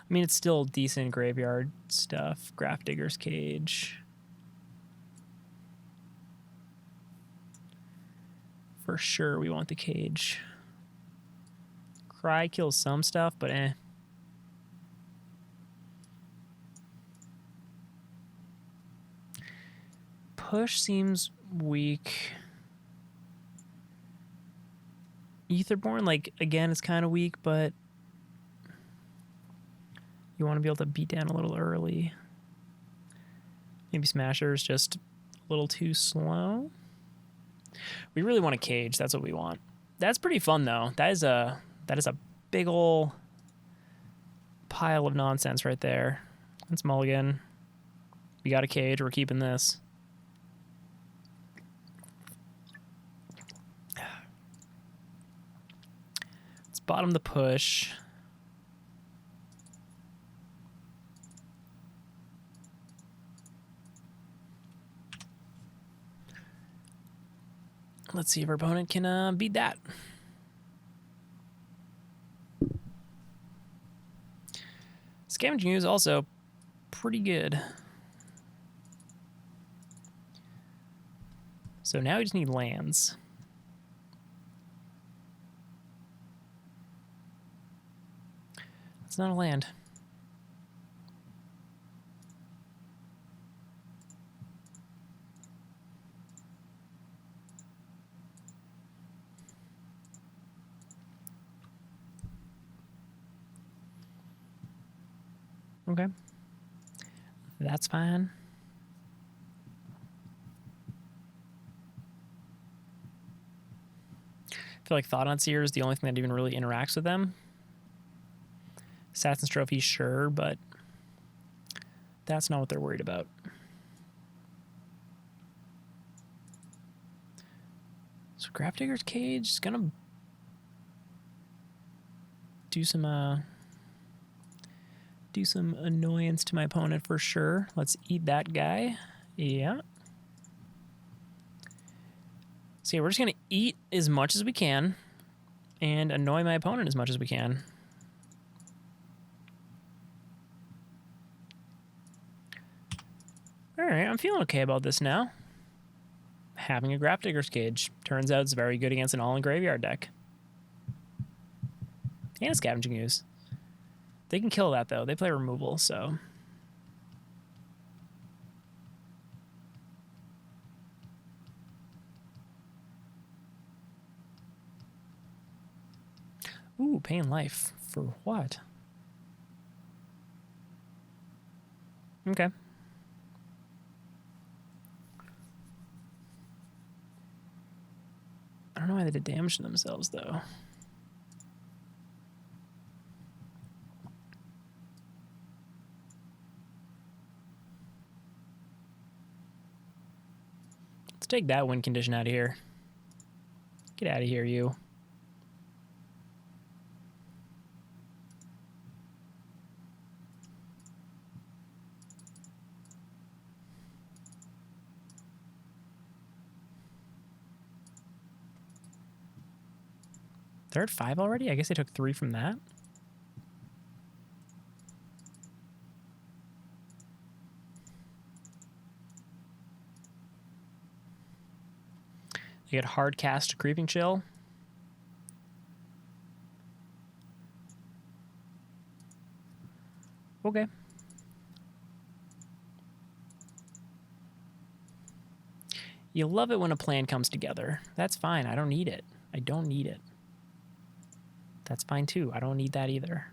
S1: I mean, it's still decent graveyard stuff. Grafdigger's Cage. For sure, we want the cage. Cry kills some stuff, but eh. Push seems weak. Etherborn, like, again, it's kind of weak, but you want to be able to beat down a little early. Maybe Smasher's just a little too slow. We really want a cage. That's what we want. That's pretty fun, though. That is a big ol' pile of nonsense right there. That's mulligan. We got a cage. We're keeping this. Let's bottom the push. Let's see if our opponent can beat that. Scavenging Ooze also pretty good. So now we just need lands. It's not a land. Okay. That's fine. I feel like Thought on Seer is the only thing that even really interacts with them. Assassin's Trophy, sure, but that's not what they're worried about. So Grafdigger's Cage is gonna do some annoyance to my opponent for sure. Let's eat that guy. Yeah. So yeah, we're just gonna eat as much as we can and annoy my opponent as much as we can. Alright, I'm feeling okay about this now. Having a Grafdigger's Cage. Turns out it's very good against an all-in graveyard deck. And a Scavenging Ooze. They can kill that, though. They play removal, so... Ooh, paying life. For what? Okay. I don't know why they did damage to themselves, though. Let's take that win condition out of here. Get out of here, you. They're at 5 already? I guess they took 3 from that. They get hard cast Creeping Chill. Okay. You love it when a plan comes together. That's fine. I don't need it. I don't need it. That's fine too. I don't need that either.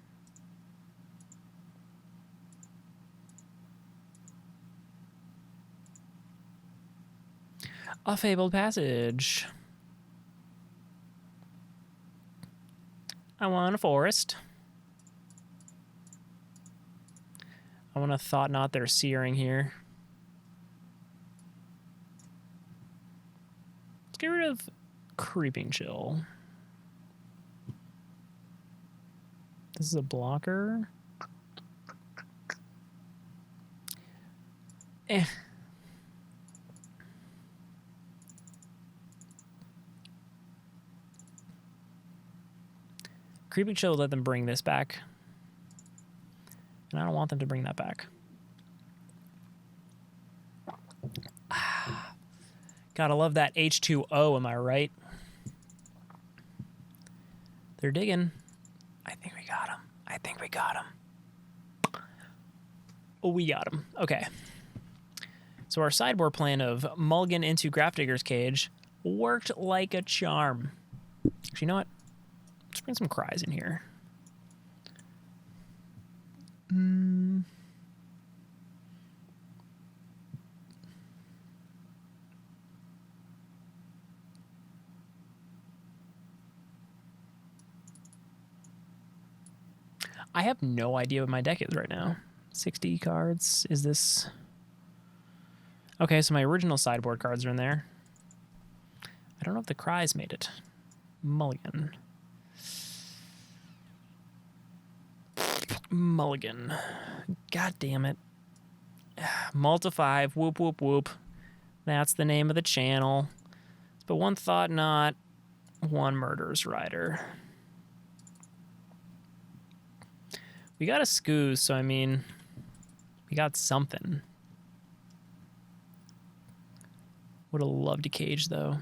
S1: A Fabled Passage. I want a forest. I want a Thought Knot their Searing here. Let's get rid of Creeping Chill. This is a blocker. Creeping Chill let them bring this back. And I don't want them to bring that back. Gotta love that H2O, am I right? They're digging. I think we got him. I think we got him. Oh, we got him. Okay. So our sideboard plan of mulligan into Grafdigger's Cage worked like a charm. Actually, you know what? Let's bring some cries in here. I have no idea what my deck is right now. 60 cards. Is this... Okay, so my original sideboard cards are in there. I don't know if the cries made it. Mulligan. Mulligan. God damn it. Multi-5. Whoop, whoop, whoop. That's the name of the channel. But one Thought Knot, one Murderous Rider. We got a Scooze, so I mean, we got something. Would have loved a cage, though.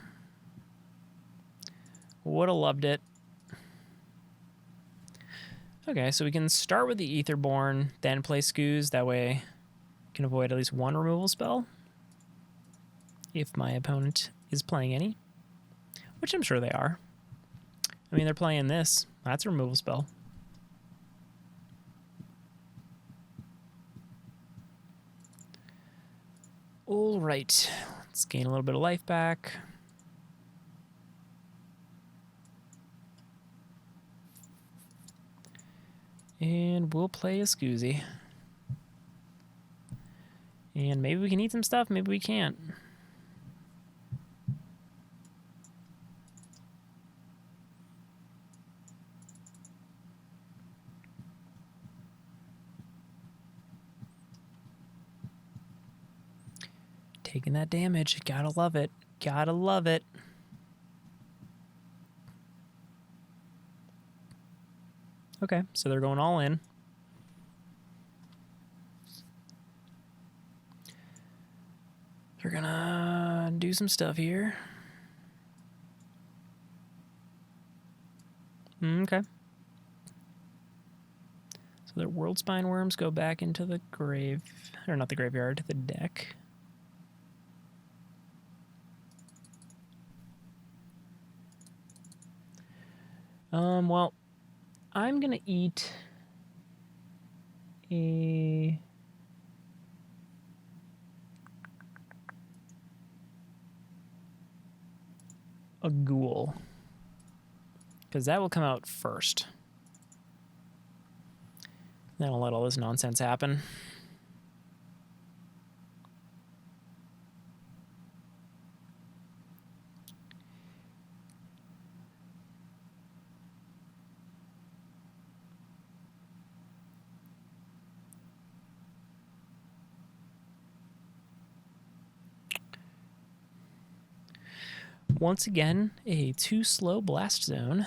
S1: Would have loved it. Okay, so we can start with the Aetherborn, then play Scooze. That way, we can avoid at least one removal spell. If my opponent is playing any. Which I'm sure they are. I mean, they're playing this. That's a removal spell. All right. Let's gain a little bit of life back. And we'll play a Scoozy. And maybe we can eat some stuff, maybe we can't. Taking that damage. Gotta love it. Gotta love it. Okay, so they're going all in. They're gonna do some stuff here. Okay. So their World Spine Worms go back into the grave, or not the graveyard, to the deck. Well, I'm gonna eat a ghoul, because that will come out first. Then I'll let all this nonsense happen. Once again, a too slow blast zone.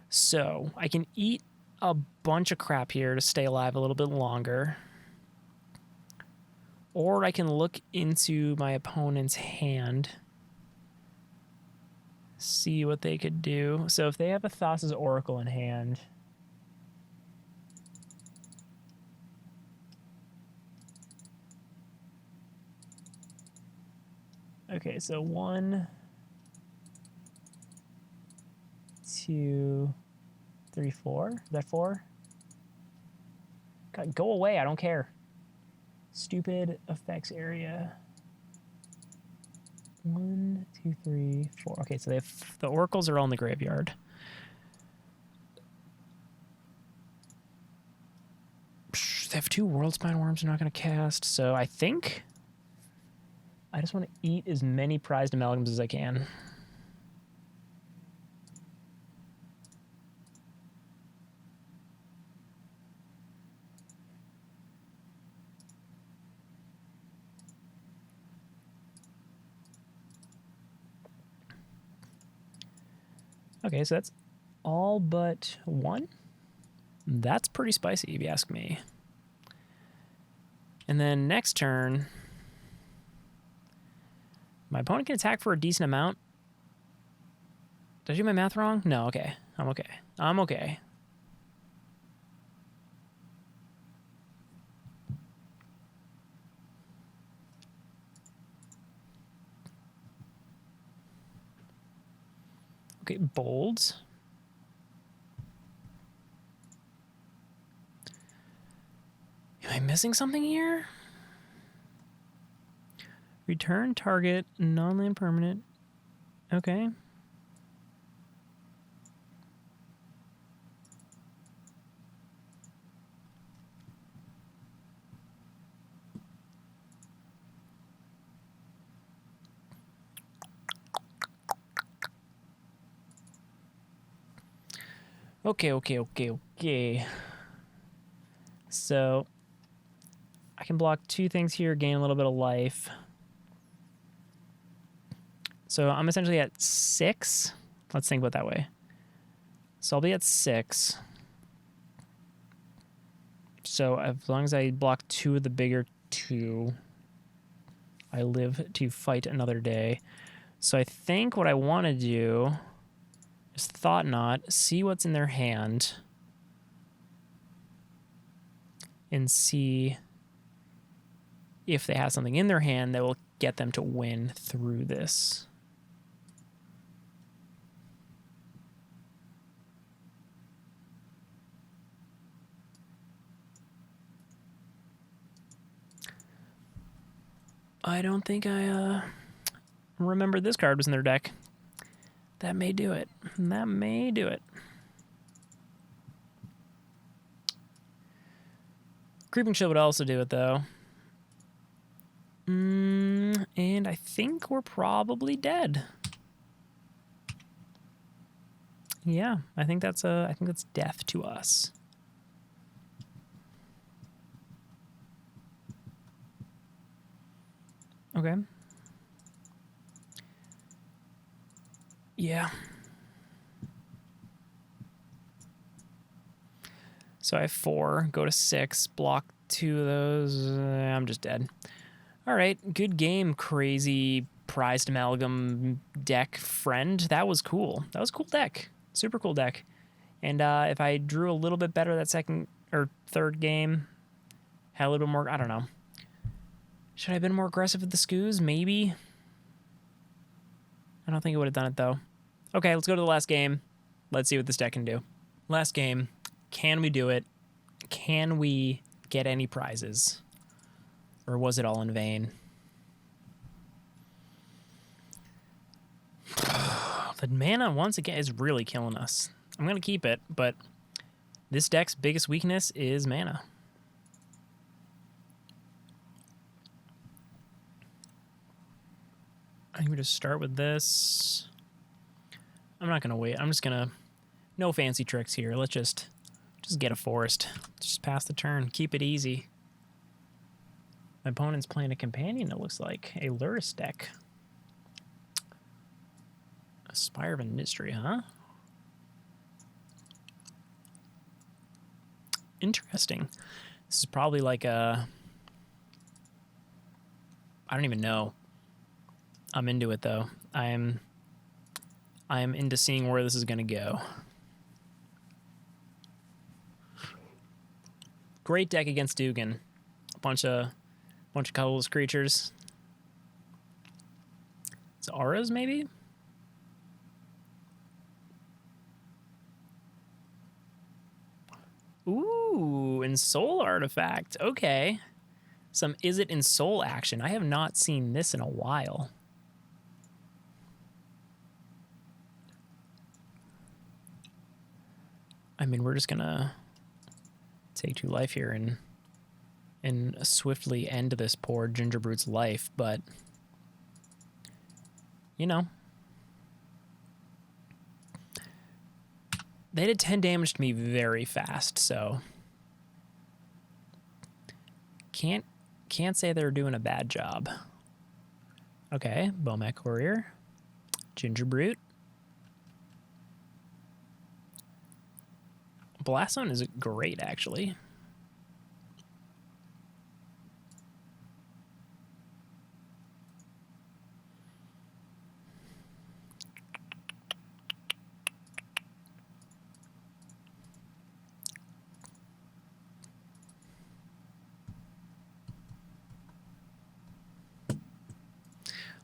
S1: So I can eat a bunch of crap here to stay alive a little bit longer. Or I can look into my opponent's hand. See what they could do. So if they have a Thassa's Oracle in hand. Okay, so 1, 2, 3, 4. Is that 4? God, go away. I don't care. Stupid effects area. 1, 2, 3, 4. Okay, so the oracles are all in the graveyard. They have 2 World Spine Worms they're not going to cast, so I think I just want to eat as many prized amalgams as I can. Okay, so that's all but 1. That's pretty spicy, if you ask me. And then next turn, my opponent can attack for a decent amount. Did I do my math wrong? No, okay. I'm okay. I'm okay. Okay, bolds. Am I missing something here? Return target non-land permanent. Okay. Okay. So I can block 2 things here, gain a little bit of life. So I'm essentially at 6. Let's think about it that way. So I'll be at 6. So as long as I block 2 of the bigger 2, I live to fight another day. So I think what I want to do is Thought Knot, see what's in their hand, and see if they have something in their hand that will get them to win through this. I don't think I remember this card was in their deck. That may do it. That may do it. Creeping Shield would also do it, though. And I think we're probably dead. Yeah, I think that's death to us. Okay. Yeah. So I have 4, go to 6, block 2 of those. I'm just dead. All right, good game, crazy prized amalgam deck friend. That was cool. That was a cool deck. Super cool deck. And if I drew a little bit better that second or third game, had a little bit more, I don't know. Should I have been more aggressive with the scoos? Maybe. I don't think it would have done it, though. Okay, let's go to the last game. Let's see what this deck can do. Last game. Can we do it? Can we get any prizes? Or was it all in vain? The mana, once again, is really killing us. I'm going to keep it, but this deck's biggest weakness is mana. I think we just start with this. I'm not going to wait. I'm just going to... No fancy tricks here. Let's just get a forest. Just pass the turn. Keep it easy. My opponent's playing a companion, it looks like. A Lotus deck. A Spire of Industry, huh? Interesting. This is probably like a... I don't even know. I'm into it, though. I'm into seeing where this is going to go. Great deck against Dugan. A bunch of colorless creatures. It's auras, maybe? Ooh, Ensoul artifact. Okay. Some Is It Ensoul action. I have not seen this in a while. I mean, we're just gonna take 2 life here and swiftly end this poor Gingerbrute's life, but you know, they did 10 damage to me very fast, so can't say they're doing a bad job. Okay, Bomac Courier, Gingerbrute. Blast Zone is great, actually.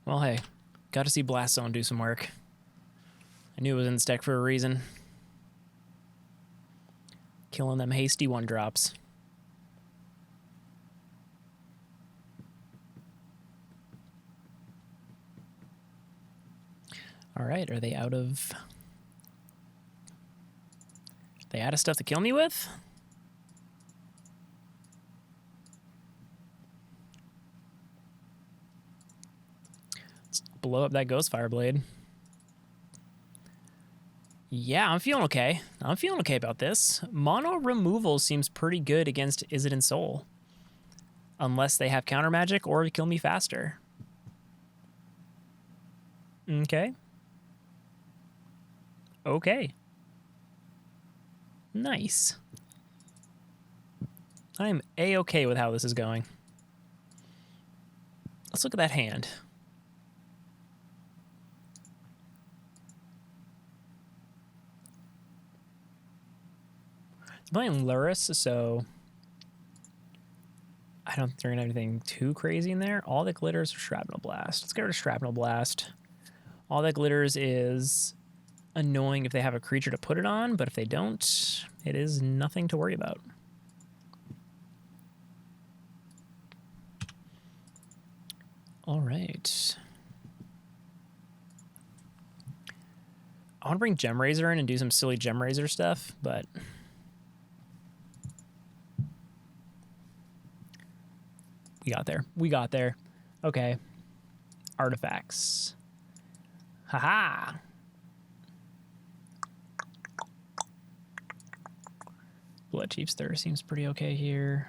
S1: Well, hey, got to see Blast Zone do some work. I knew it was in this deck for a reason. Killing them hasty 1-drops. All right, are they out of... They out of stuff to kill me with? Let's blow up that Ghost Fireblade. Yeah, I'm feeling okay. I'm feeling okay about this. Mono removal seems pretty good against Is It Ensoul. Unless they have counter magic or kill me faster. Okay. Okay. Nice. I'm A-okay with how this is going. Let's look at that hand. It's playing Luris, so I don't think they're going to have anything too crazy in there. All that glitters are Shrapnel Blast. Let's get rid of Shrapnel Blast. All that glitters is annoying if they have a creature to put it on, but if they don't, it is nothing to worry about. All right. I want to bring Gemrazor in and do some silly Gemrazor stuff, but we got there. We got there. Okay. Artifacts. Haha. Blood Chief's Thirst seems pretty okay here.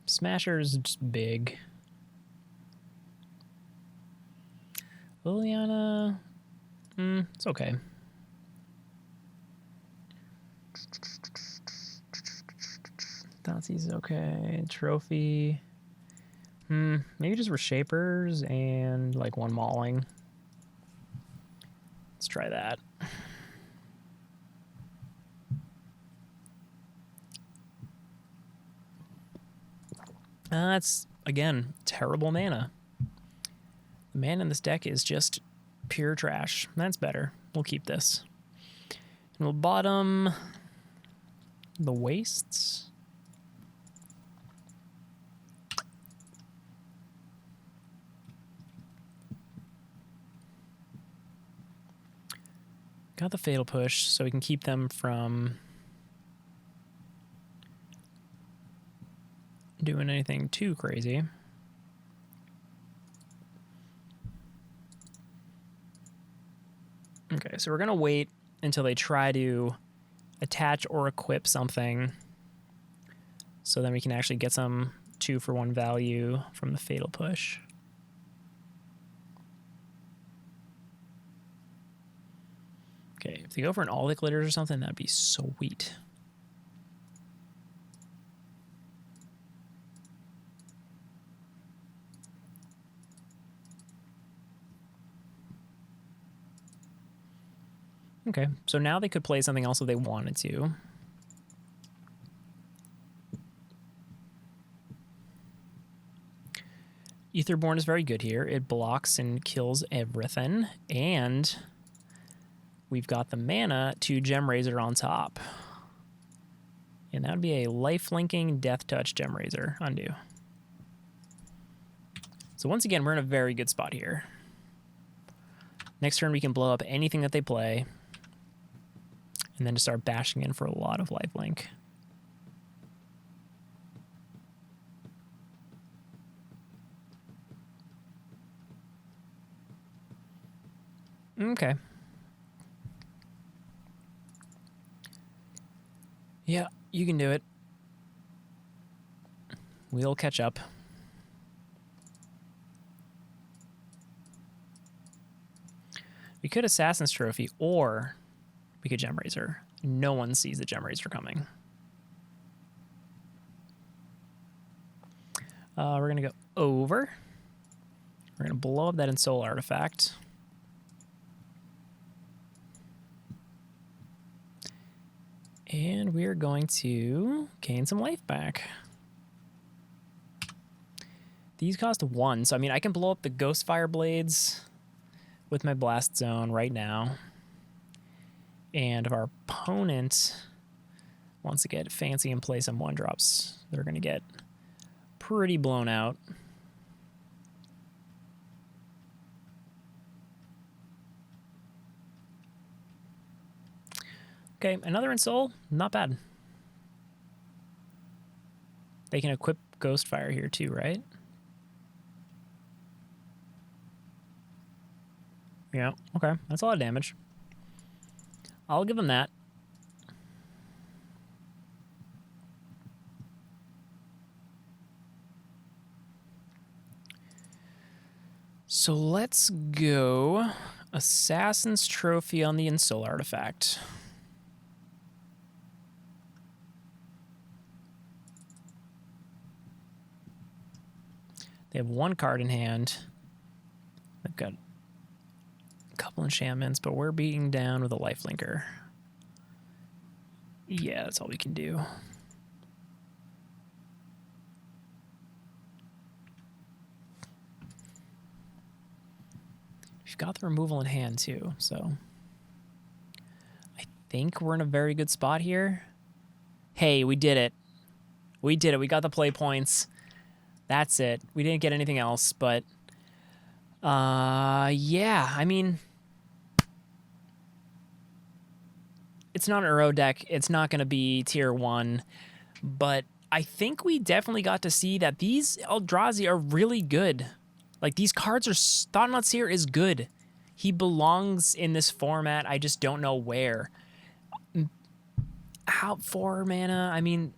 S1: Smasher's just big. Liliana, it's okay. Thoughtseize is okay. Trophy. Maybe just Reshapers and like one Mauling. Let's try that. That's, again, terrible mana. The mana in this deck is just pure trash. That's better. We'll keep this. And we'll bottom the wastes. Got the Fatal Push, so we can keep them from doing anything too crazy. Okay, so we're going to wait until they try to attach or equip something, so then we can actually get some 2-for-1 value from the Fatal Push. Okay, if they go for an All the Glitters or something, that'd be sweet. Okay, so now they could play something else if they wanted to. Aetherborn is very good here. It blocks and kills everything, and we've got the mana to Gemrazor on top. And that would be a life-linking Death Touch Gemrazor. Undo. So once again, we're in a very good spot here. Next turn, we can blow up anything that they play, and then just start bashing in for a lot of lifelink. Okay. Yeah, you can do it. We'll catch up. We could Assassin's Trophy, or we could Gemrazor. No one sees the Gemrazor coming. We're going to go over. We're going to blow up that Ensoul artifact. And we're going to gain some life back. These cost 1, so I mean, I can blow up the Ghostfire Blades with my Blast Zone right now. And if our opponent wants to get fancy and play some 1-drops, they're going to get pretty blown out. Okay, another Ensoul, not bad. They can equip Ghostfire here too, right? Yeah, okay, that's a lot of damage. I'll give them that. So let's go Assassin's Trophy on the Ensoul artifact. They have one card in hand. They've got a couple enchantments, but we're beating down with a lifelinker. Yeah, that's all we can do. We've got the removal in hand too, so I think we're in a very good spot here. Hey, we did it. We did it. We got the play points. That's it. We didn't get anything else, but yeah, I mean, it's not an Uro deck. It's not going to be tier 1, but I think we definitely got to see that these Eldrazi are really good. Like, these cards are... Thought-Knot Seer is good. He belongs in this format. I just don't know where. How 4 mana? I mean,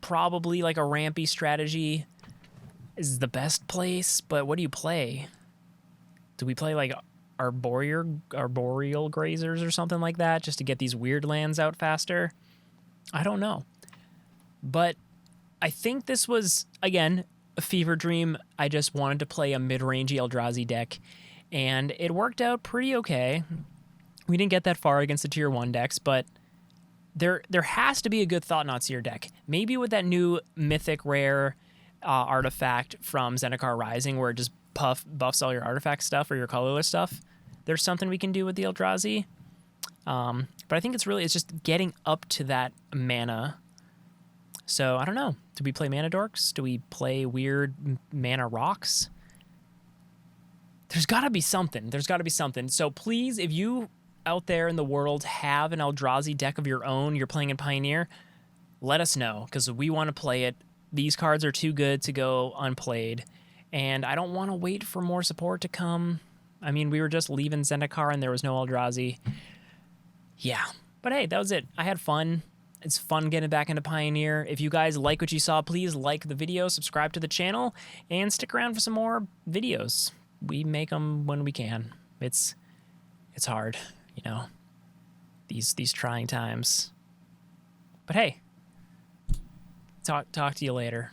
S1: probably like a rampy strategy is the best place, but what do you play? Do we play like Arboreal Grazers or something like that just to get these weird lands out faster? I don't know. But I think this was, again, a fever dream. I just wanted to play a mid-rangey Eldrazi deck, and it worked out pretty okay. We didn't get that far against the tier 1 decks, but there has to be a good Thought-Knot Seer deck. Maybe with that new mythic rare artifact from Zendikar Rising where it just buffs all your artifact stuff or your colorless stuff. There's something we can do with the Eldrazi. But I think it's just getting up to that mana. So, I don't know. Do we play Mana Dorks? Do we play weird Mana Rocks? There's got to be something. There's got to be something. So, please, if you out there in the world have an Eldrazi deck of your own, you're playing in Pioneer, let us know, because we want to play it. These cards are too good to go unplayed, and I don't want to wait for more support to come. I mean, we were just leaving Zendikar, and there was no Eldrazi. Yeah, but hey, that was it. I had fun. It's fun getting back into Pioneer. If you guys like what you saw, please like the video, subscribe to the channel, and stick around for some more videos. We make them when we can. It's hard, you know, these trying times. But hey, talk to you later.